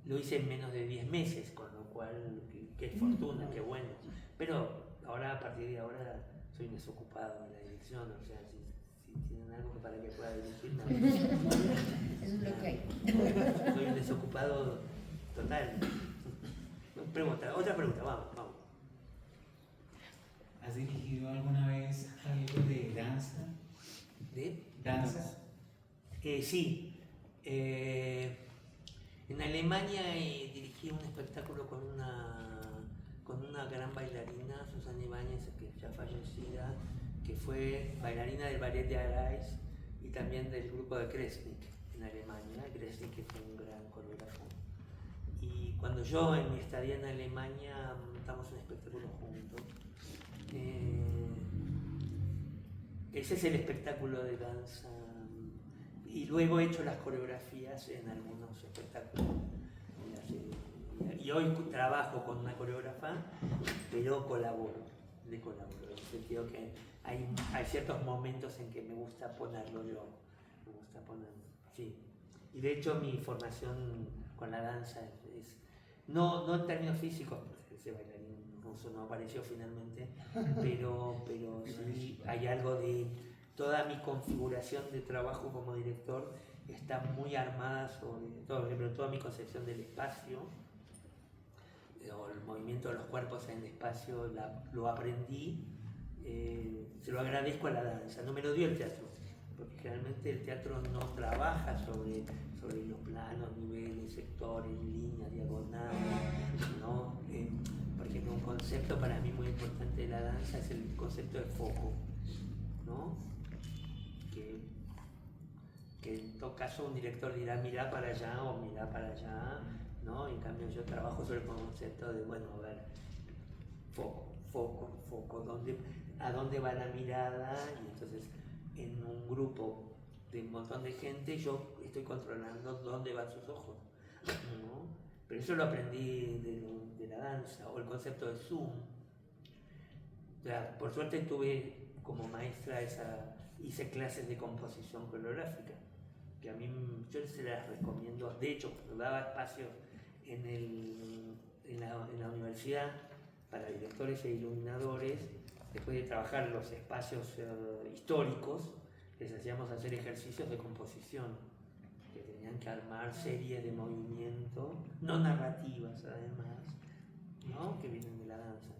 Speaker 2: Lo hice en menos de 10 meses, con lo cual, qué fortuna, qué bueno. Pero ahora, a partir de ahora, soy un desocupado en la dirección, o sea, si tienen algo para que pueda dirigir, no.
Speaker 4: Eso es lo que hay.
Speaker 2: Soy un desocupado total. Otra pregunta, vamos.
Speaker 5: ¿Has dirigido alguna vez algo de danza?
Speaker 2: ¿De?
Speaker 5: ¿Danza?
Speaker 2: Sí. En Alemania dirigí un espectáculo con una gran bailarina, Susana Ibáñez, que ya fallecida, que fue bailarina del ballet de Arais y también del grupo de Kresnik en Alemania. Kresnik fue un gran coreógrafo. Y cuando yo, en mi estadía en Alemania, montamos un espectáculo juntos. Ese es el espectáculo de danza. Y luego he hecho las coreografías en algunos espectáculos. Y hoy trabajo con una coreógrafa, pero colaboro. En el sentido que hay ciertos momentos en que me gusta ponerlo yo. Sí. Y de hecho mi formación con la danza es no en términos físicos, porque ese bailarín ruso no apareció finalmente, pero sí hay algo de toda mi configuración de trabajo como director está muy armada sobre todo, por ejemplo, toda mi concepción del espacio o el movimiento de los cuerpos en el espacio lo aprendí, se lo agradezco a la danza, no me lo dio el teatro, porque generalmente el teatro no trabaja sobre los planos, niveles, sectores, líneas, diagonales, ¿no? Por ejemplo, un concepto para mí muy importante de la danza es el concepto de foco, ¿no? Que en todo caso un director dirá mira para allá o mira para allá, ¿no? En cambio yo trabajo sobre el concepto de, bueno, a ver, foco, a dónde va la mirada, y entonces en un grupo de un montón de gente yo estoy controlando dónde van sus ojos, ¿no? Pero eso lo aprendí de la danza, o el concepto de zoom. O sea, por suerte tuve como maestra hice clases de composición coreográfica, que a mí yo se las recomiendo. De hecho, cuando daba espacios en la universidad para directores e iluminadores, después de trabajar los espacios históricos, les hacíamos hacer ejercicios de composición, que tenían que armar series de movimiento, no narrativas además, ¿no? Que vienen de la danza.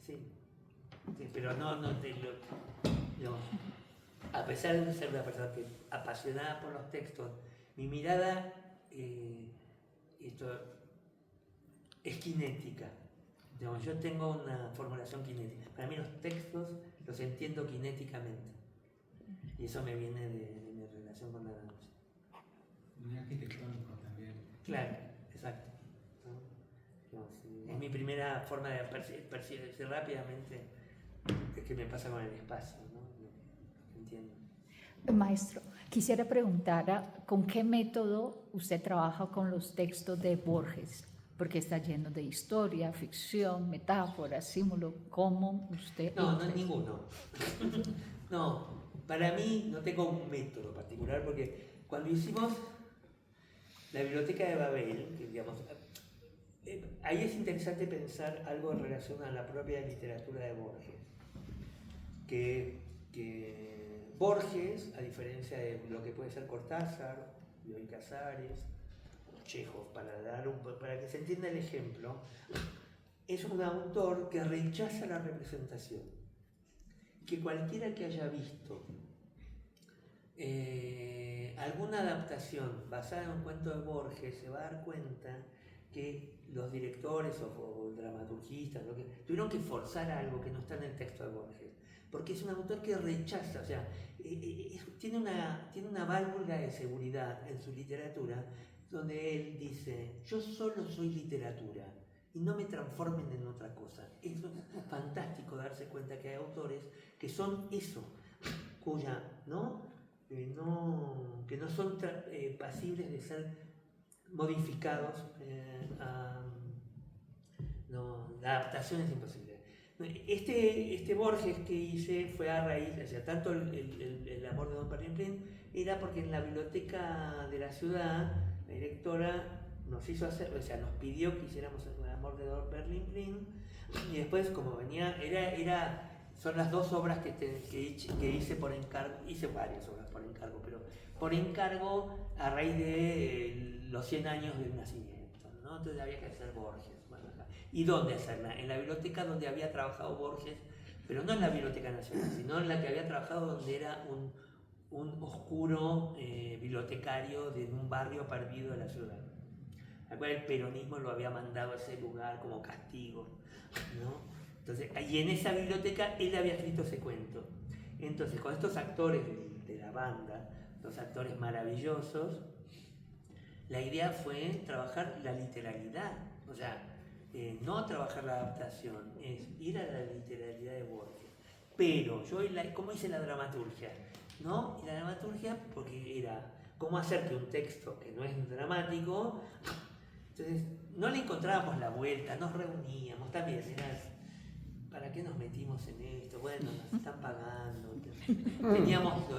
Speaker 2: Sí, pero no a pesar de ser una persona apasionada por los textos, mi mirada es cinética. Digamos, yo tengo una formulación cinética. Para mí los textos los entiendo cinéticamente. Y eso me viene de mi relación con la danza.
Speaker 5: Muy arquitectónico también.
Speaker 2: Claro, exacto. ¿No? Es mi primera forma de percibir rápidamente qué me pasa con el espacio, ¿no? Entiendo.
Speaker 4: Maestro, quisiera preguntar con qué método usted trabaja con los textos de Borges, porque está lleno de historia, ficción, metáforas, símbolo. ¿Cómo usted...?
Speaker 2: No es ninguno. No, para mí no tengo un método particular, porque cuando hicimos la biblioteca de Babel, que digamos, ahí es interesante pensar algo en relación a la propia literatura de Borges. Que Borges, a diferencia de lo que puede ser Cortázar, Bioy Casares, o Chekhov, para que se entienda el ejemplo, es un autor que rechaza la representación. Que cualquiera que haya visto alguna adaptación basada en un cuento de Borges se va a dar cuenta que los directores o dramaturgistas tuvieron que forzar algo que no está en el texto de Borges, porque es un autor que rechaza, o sea, tiene una válvula de seguridad en su literatura donde él dice: yo solo soy literatura y no me transformen en otra cosa. Es fantástico darse cuenta que hay autores que son eso, que no son pasibles de ser modificados. La adaptación es imposible. Este Borges que hice fue a raíz, o sea, tanto el amor de Don Perlimplín era porque en la biblioteca de la ciudad la directora nos hizo hacer, o sea, nos pidió que hiciéramos el amor de Don Perlimplín, y después, como venía, son las dos obras que hice por encargo. Hice varias obras por encargo, pero por encargo a raíz de los 100 años del nacimiento, ¿no? Entonces había que hacer Borges. Bueno, ¿y dónde hacerla? En la biblioteca donde había trabajado Borges, pero no en la Biblioteca Nacional, sino en la que había trabajado, donde era un oscuro bibliotecario de un barrio perdido de la ciudad, al cual el peronismo lo había mandado a ese lugar como castigo, ¿no? Entonces, y en esa biblioteca él había escrito ese cuento. Entonces, con estos actores de la banda, los actores maravillosos, la idea fue trabajar la literalidad, o sea, no trabajar la adaptación, es ir a la literalidad de Borges. Pero yo, ¿cómo hice la dramaturgia? ¿No? Y la dramaturgia, porque era cómo hacer que un texto que no es dramático, entonces no le encontrábamos la vuelta, nos reuníamos, también era, ¿para qué nos metimos en esto? Bueno, nos están pagando. Teníamos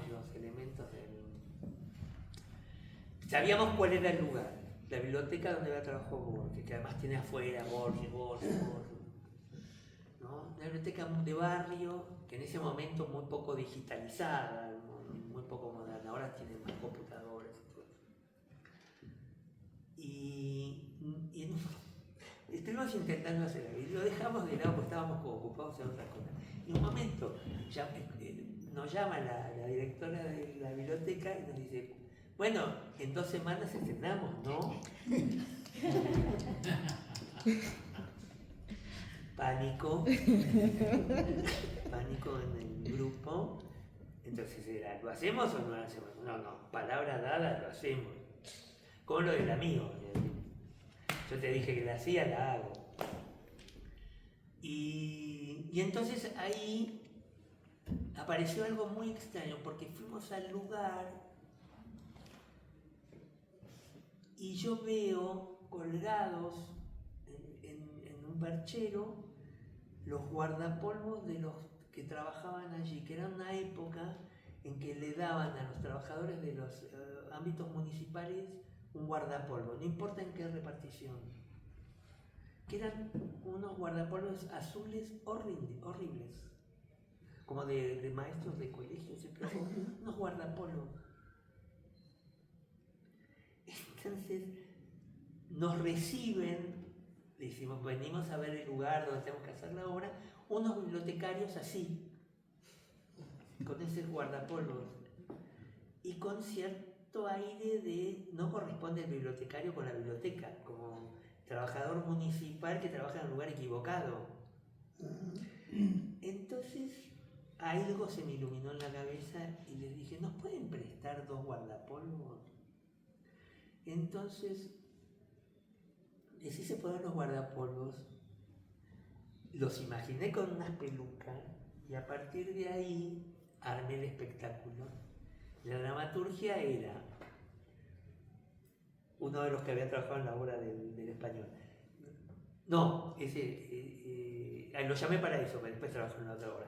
Speaker 2: los elementos sabíamos cuál era el lugar, la biblioteca donde había trabajado Borges, que además tiene afuera Borges, ¿no? Una biblioteca de barrio, que en ese momento muy poco digitalizada, muy poco moderna, ahora tiene más computadores y todo. Y estuvimos intentando hacer algo y lo dejamos de lado porque estábamos como ocupados en otras cosas. Y en un momento nos llama la directora de la biblioteca y nos dice: bueno, en 2 semanas estrenamos, ¿no? Pánico en el grupo. Entonces era: ¿lo hacemos o no lo hacemos? No, palabra dada, lo hacemos. Como lo del amigo. Yo te dije que la hacía, la hago. Y entonces ahí apareció algo muy extraño, porque fuimos al lugar y yo veo colgados en un perchero los guardapolvos de los que trabajaban allí, que era una época en que le daban a los trabajadores de los ámbitos municipales un guardapolvo, no importa en qué repartición, que eran unos guardapolvos azules horribles, como de maestros de colegios, unos guardapolvos. Entonces nos reciben, decimos: venimos a ver el lugar donde tenemos que hacer la obra, unos bibliotecarios así, con ese guardapolvos, y con cierto aire de no corresponde el bibliotecario con la biblioteca, como trabajador municipal que trabaja en un lugar equivocado. Entonces algo se me iluminó en la cabeza y les dije: ¿nos pueden prestar 2 guardapolvos? Entonces les hice poner los guardapolvos, los imaginé con unas pelucas y a partir de ahí armé el espectáculo. La dramaturgia era uno de los que había trabajado en la obra del español. No, lo llamé para eso, pero después trabajó en la otra obra.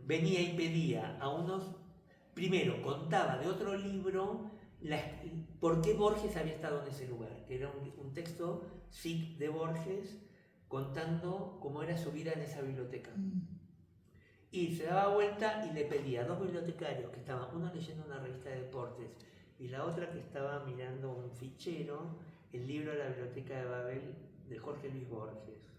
Speaker 2: Venía y pedía a unos, primero contaba de otro libro por qué Borges había estado en ese lugar, que era un texto sic de Borges contando cómo era su vida en esa biblioteca. Y se daba vuelta y le pedía a dos bibliotecarios que estaban, uno leyendo una revista de deportes y la otra que estaba mirando un fichero, el libro de la Biblioteca de Babel de Jorge Luis Borges.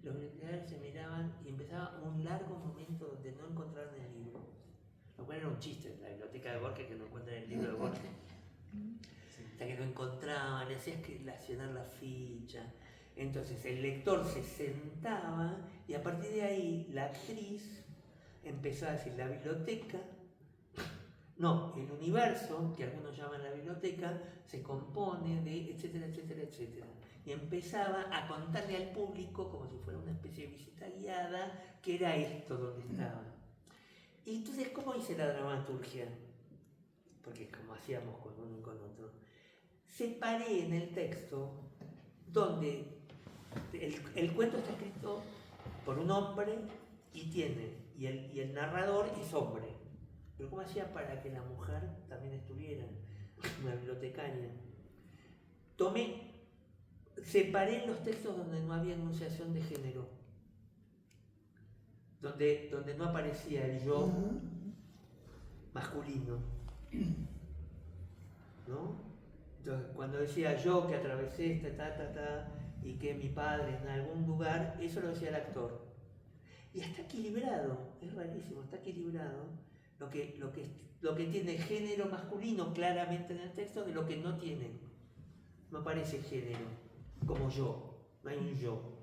Speaker 2: Los bibliotecarios se miraban y empezaba un largo momento donde no encontraron el libro. Lo cual era un chiste, la biblioteca de Borges que no encuentran el libro de Borges. Hasta que lo encontraban, le hacías que accionar la ficha. Entonces el lector se sentaba y a partir de ahí la actriz empezó a decir la biblioteca, no, el universo, que algunos llaman la biblioteca, se compone de etcétera, etcétera, etcétera. Y empezaba a contarle al público, como si fuera una especie de visita guiada, que era esto donde estaba. Y entonces, ¿cómo hice la dramaturgia? Porque como hacíamos con uno y con otro, separé en el texto donde el cuento está escrito por un hombre y el narrador es hombre. Pero ¿cómo hacía para que la mujer también estuviera? Una bibliotecaria. Separé los textos donde no había enunciación de género, donde no aparecía el yo masculino, ¿no? Entonces, cuando decía yo que atravesé y que mi padre en algún lugar, eso lo decía el actor. Y está equilibrado, es rarísimo, está equilibrado lo que tiene género masculino claramente en el texto de lo que no tiene. No aparece género, como yo, no hay un yo.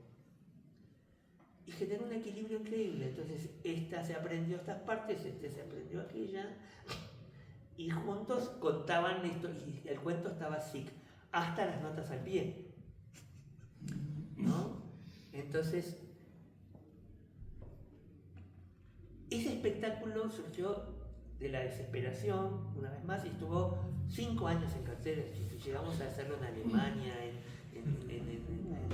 Speaker 2: Y generó un equilibrio increíble. Entonces, esta se aprendió estas partes, se aprendió aquella, y juntos contaban esto, y el cuento estaba así, hasta las notas al pie, ¿no? Entonces, ese espectáculo surgió de la desesperación, una vez más, y estuvo 5 años en cartel. Llegamos a hacerlo en Alemania, en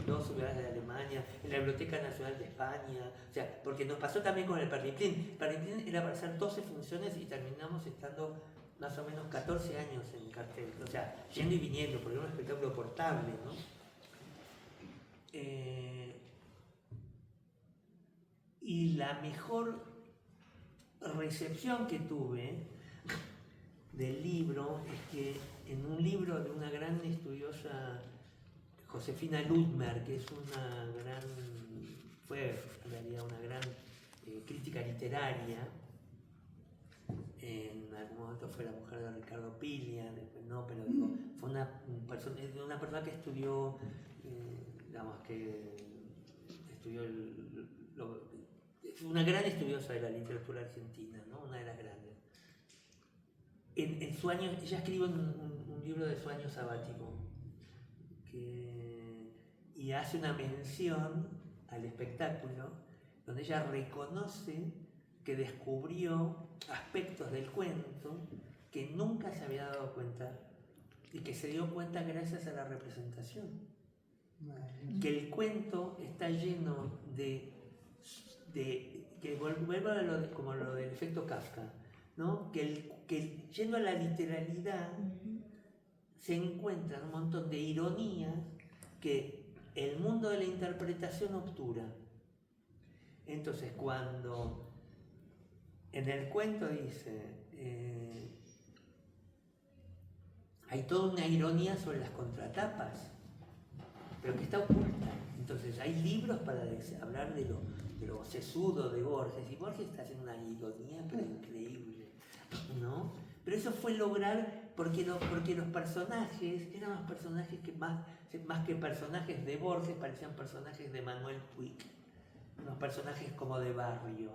Speaker 2: 2 ciudades de Alemania, en la Biblioteca Nacional de España, o sea, porque nos pasó también con el Perlimplín. Perlimplín era para hacer 12 funciones y terminamos estando más o menos 14 años en cartel, o sea, yendo y viniendo, porque era un espectáculo portable, ¿no? Y la mejor recepción que tuve del libro es que en un libro de una gran estudiosa, Josefina Ludmer, que fue en realidad una gran crítica literaria, en algún momento fue la mujer de Ricardo Piglia, después no, pero digo, fue una persona que estudió, digamos, que estudió una gran estudiosa de la literatura argentina, ¿no? Una de las grandes. En su año, ella escribe un libro de su año sabático y hace una mención al espectáculo donde ella reconoce que descubrió aspectos del cuento que nunca se había dado cuenta y que se dio cuenta gracias a la representación. Que el cuento está lleno que vuelvo a como lo del efecto Kafka, ¿no? Que yendo a la literalidad se encuentran un montón de ironías que el mundo de la interpretación obtura. Entonces, cuando en el cuento dice hay toda una ironía sobre las contratapas, pero que está oculta. Entonces hay libros para hablar de lo sesudo de Borges, y Borges está haciendo una ironía pero increíble, ¿no? Pero eso fue lograr, porque los personajes eran los personajes que más que personajes de Borges parecían personajes de Manuel Puig, unos personajes como de barrio,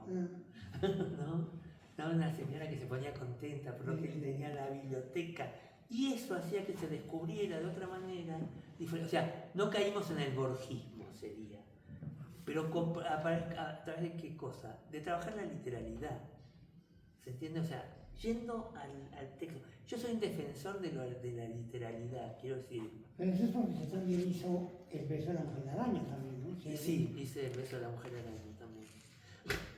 Speaker 2: ¿no? Una señora que se ponía contenta por lo que él tenía en la biblioteca, y eso hacía que se descubriera de otra manera diferente. O sea, no caímos en el borgismo, sería, pero a través de qué cosa, de trabajar la literalidad, ¿se entiende? O sea, yendo al texto. Yo soy un defensor de la literalidad, quiero decir.
Speaker 1: Pero eso es porque usted también hizo El beso de la mujer araña también, ¿no?
Speaker 2: Sí, hice El beso de la mujer araña también.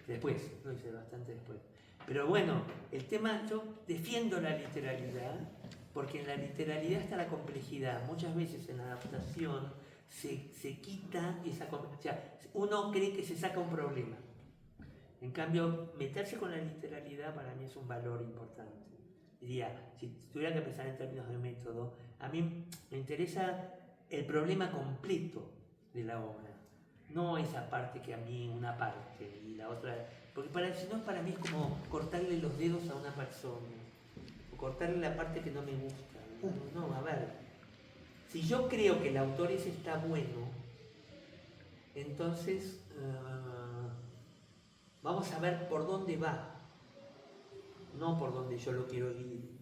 Speaker 2: Después, lo hice bastante después. Pero bueno, el tema, yo defiendo la literalidad, porque en la literalidad está la complejidad. Muchas veces en la adaptación se quita esa complejidad. O sea, uno cree que se saca un problema. En cambio, meterse con la literalidad para mí es un valor importante. Diría, si tuviera que pensar en términos de método, a mí me interesa el problema completo de la obra, no esa parte que a mí, una parte y la otra, porque si no para mí es como cortarle los dedos a una persona, o cortarle la parte que no me gusta. No, a ver, si yo creo que el autor ese está bueno, entonces vamos a ver por dónde va, no por dónde yo lo quiero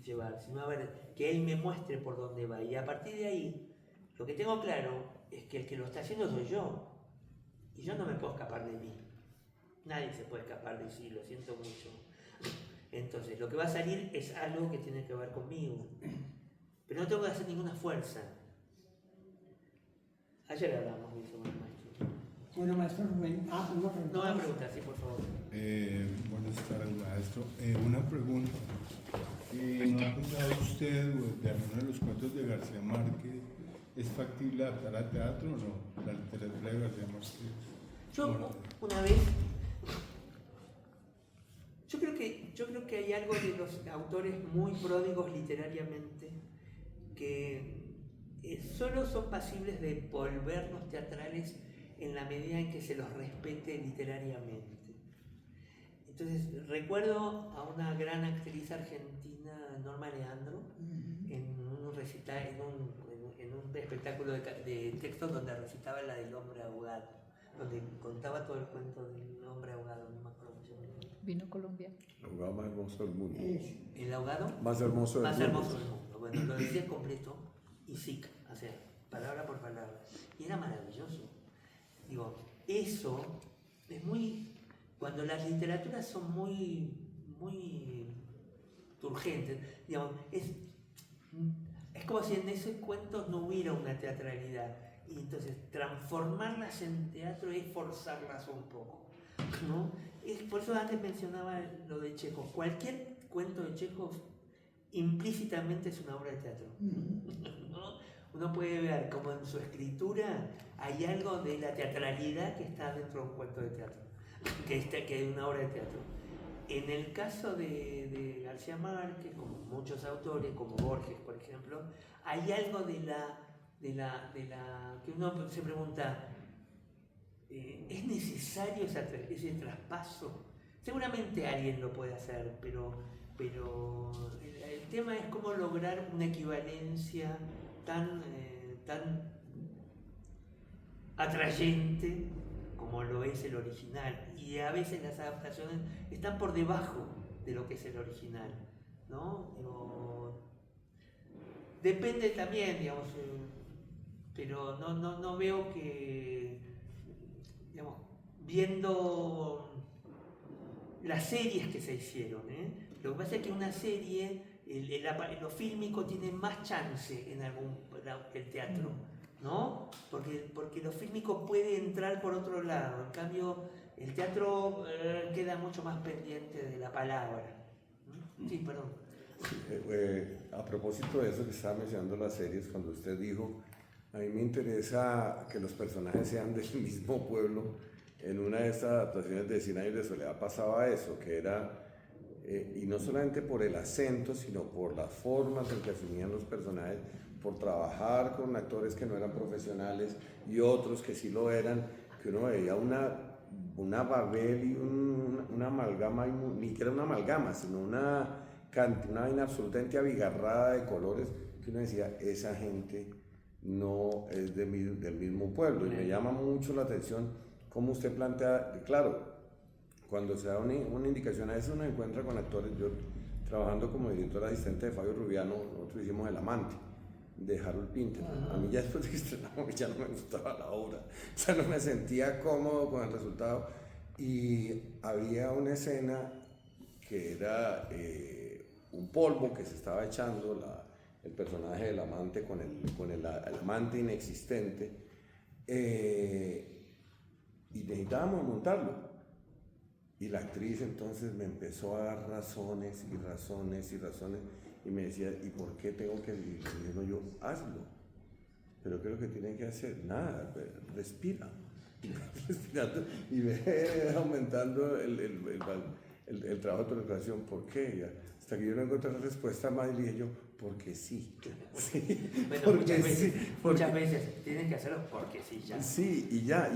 Speaker 2: llevar, sino a ver que él me muestre por dónde va. Y a partir de ahí, lo que tengo claro es que el que lo está haciendo soy yo. Y yo no me puedo escapar de mí. Nadie se puede escapar de sí, lo siento mucho. Entonces, lo que va a salir es algo que tiene que ver conmigo. Pero no tengo que hacer ninguna fuerza. Ayer hablamos de eso, maestro.
Speaker 1: Bueno, maestro Rubén, una pregunta.
Speaker 2: No, una pregunta, sí, por favor.
Speaker 6: Buenas tardes, maestro. Una pregunta. ¿No ha pensado usted de alguno de los cuentos de García Márquez? ¿Es factible adaptar a teatro o no? La literatura de García Márquez.
Speaker 2: Yo, una vez, yo creo que hay algo de los autores muy pródigos literariamente que solo son pasibles de volvernos teatrales en la medida en que se los respete literariamente. Entonces, recuerdo a una gran actriz argentina, Norma Leandro, en un recital, en un espectáculo de texto donde recitaba la del hombre ahogado, donde contaba todo el cuento del hombre ahogado, no me acuerdo cómo se llama.
Speaker 4: Vino Colombia.
Speaker 7: El ahogado más hermoso del mundo.
Speaker 2: ¿El ahogado?
Speaker 7: Más hermoso del
Speaker 2: Más
Speaker 7: mundo.
Speaker 2: hermoso del mundo. Bueno, lo decía completo y sí, o sea, palabra por palabra. Y era maravilloso. Digo, eso es muy... Cuando las literaturas son muy turgentes, digamos, es como si en esos cuentos no hubiera una teatralidad. Y entonces transformarlas en teatro es forzarlas un poco, ¿no? Por eso antes mencionaba lo de Chekhov. Cualquier cuento de Chekhov implícitamente es una obra de teatro, ¿no? Uno puede ver como en su escritura hay algo de la teatralidad que está dentro de un cuento de teatro, que es una obra de teatro. En el caso de García Márquez, como muchos autores, como Borges, por ejemplo, hay algo de la que uno se pregunta, ¿es necesario ese traspaso? Seguramente alguien lo puede hacer, pero el tema es cómo lograr una equivalencia tan atrayente como lo es el original, y a veces las adaptaciones están por debajo de lo que es el original, ¿no? Depende también, digamos, pero no veo que, digamos, viendo las series que se hicieron, lo que pasa es que una serie, lo fílmico tiene más chance en que el teatro, ¿no? Porque lo fílmico puede entrar por otro lado, en cambio el teatro queda mucho más pendiente de la palabra. Sí, perdón.
Speaker 7: A propósito de eso que estaba mencionando las series, cuando usted dijo, a mí me interesa que los personajes sean del mismo pueblo. En una de estas adaptaciones de 100 años de soledad pasaba eso, que era, y no solamente por el acento, sino por las formas en que asumían los personajes, por trabajar con actores que no eran profesionales y otros que sí lo eran, que uno veía una babel y una amalgama, ni que era una amalgama, sino una vaina absolutamente abigarrada de colores, que uno decía, esa gente no es del mismo pueblo. Y me llama mucho la atención cómo usted plantea, claro, cuando se da una indicación a eso, uno encuentra con actores. Yo, trabajando como director asistente de Fabio Rubiano, nosotros hicimos El amante de Harold Pinter. A mí ya después de que estrenamos ya no me gustaba la obra, o sea, no me sentía cómodo con el resultado. Y había una escena que era un polvo que se estaba echando el personaje del amante con el amante inexistente, y necesitábamos montarlo. Y Y la actriz entonces me empezó a dar razones y razones y razones y me decía, ¿y por qué tengo que vivir? Y digo yo, hazlo. Pero ¿qué es lo que tienen que hacer? Nada, respira. Respirando y ve aumentando el trabajo de tu respiración. ¿Por qué? Ya, hasta que yo no encontré la respuesta más y dije yo, porque sí. Sí,
Speaker 2: Bueno,
Speaker 7: porque
Speaker 2: muchas veces tienen que hacerlo porque sí, ya.
Speaker 7: Sí, y ya,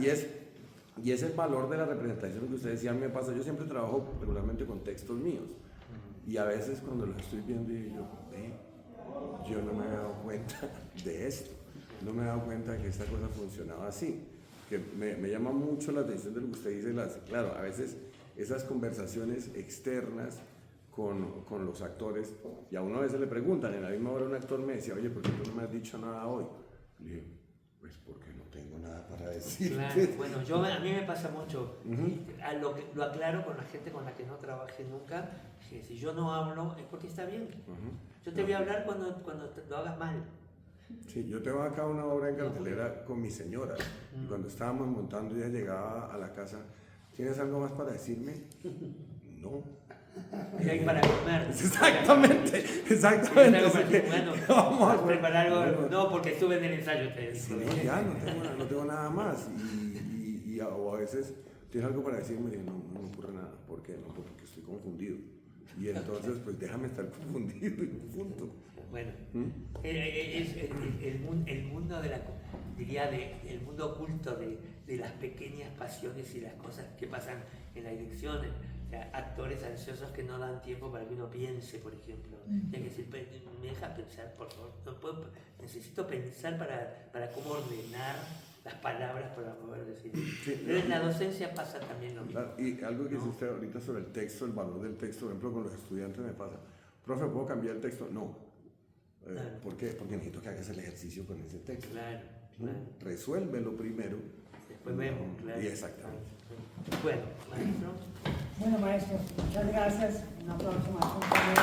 Speaker 7: y es el valor de la representación que usted decía, a mí me pasa, yo siempre trabajo regularmente con textos míos, y a veces cuando los estoy viendo digo yo, yo no me había dado cuenta de esto, no me he dado cuenta de que esta cosa funcionaba así, que me llama mucho la atención de lo que usted dice, claro, a veces esas conversaciones externas con los actores, y a uno a veces le preguntan, en la misma hora un actor me decía, oye, ¿por qué tú no me has dicho nada hoy? Le dije, pues porque no tengo nada para decir.
Speaker 2: Claro, bueno, a mí me pasa mucho, y lo aclaro con la gente con la que no trabajé nunca, que si yo no hablo es porque está bien. Yo te voy a hablar cuando lo hagas mal.
Speaker 7: Sí, yo tengo acá una obra en cartelera con mi señora, y cuando estábamos montando ella llegaba a la casa, ¿tienes algo más para decirme? No.
Speaker 2: Y hay para comer.
Speaker 7: Exactamente.
Speaker 2: Bueno, vamos a preparar algo. No, porque estuve en el ensayo.
Speaker 7: Sí, ya, no tengo nada más. O a veces, ¿tienes algo para decirme? Y no me ocurre nada. ¿Por qué? No, porque estoy confundido. Y entonces, pues déjame estar confundido y punto.
Speaker 2: Bueno, es el mundo de el mundo oculto de las pequeñas pasiones y las cosas que pasan en la dirección. O sea, actores ansiosos que no dan tiempo para que uno piense, por ejemplo. Hay que decir, me deja pensar, por favor. Necesito pensar para cómo ordenar las palabras para poder decir.
Speaker 7: Sí,
Speaker 2: pero en la docencia pasa también lo mismo.
Speaker 7: Y algo que dice usted ahorita sobre el texto, el valor del texto, por ejemplo, con los estudiantes me pasa. Profe, ¿puedo cambiar el texto? No.
Speaker 2: Claro.
Speaker 7: ¿Por qué? Porque necesito que hagas el ejercicio con ese texto.
Speaker 2: Claro.
Speaker 7: Resuélvelo primero.
Speaker 2: Después vemos, claro.
Speaker 7: Y exactamente.
Speaker 2: Bueno, maestro.
Speaker 1: Bueno, maestro, muchas gracias. Un aplauso más, compañero.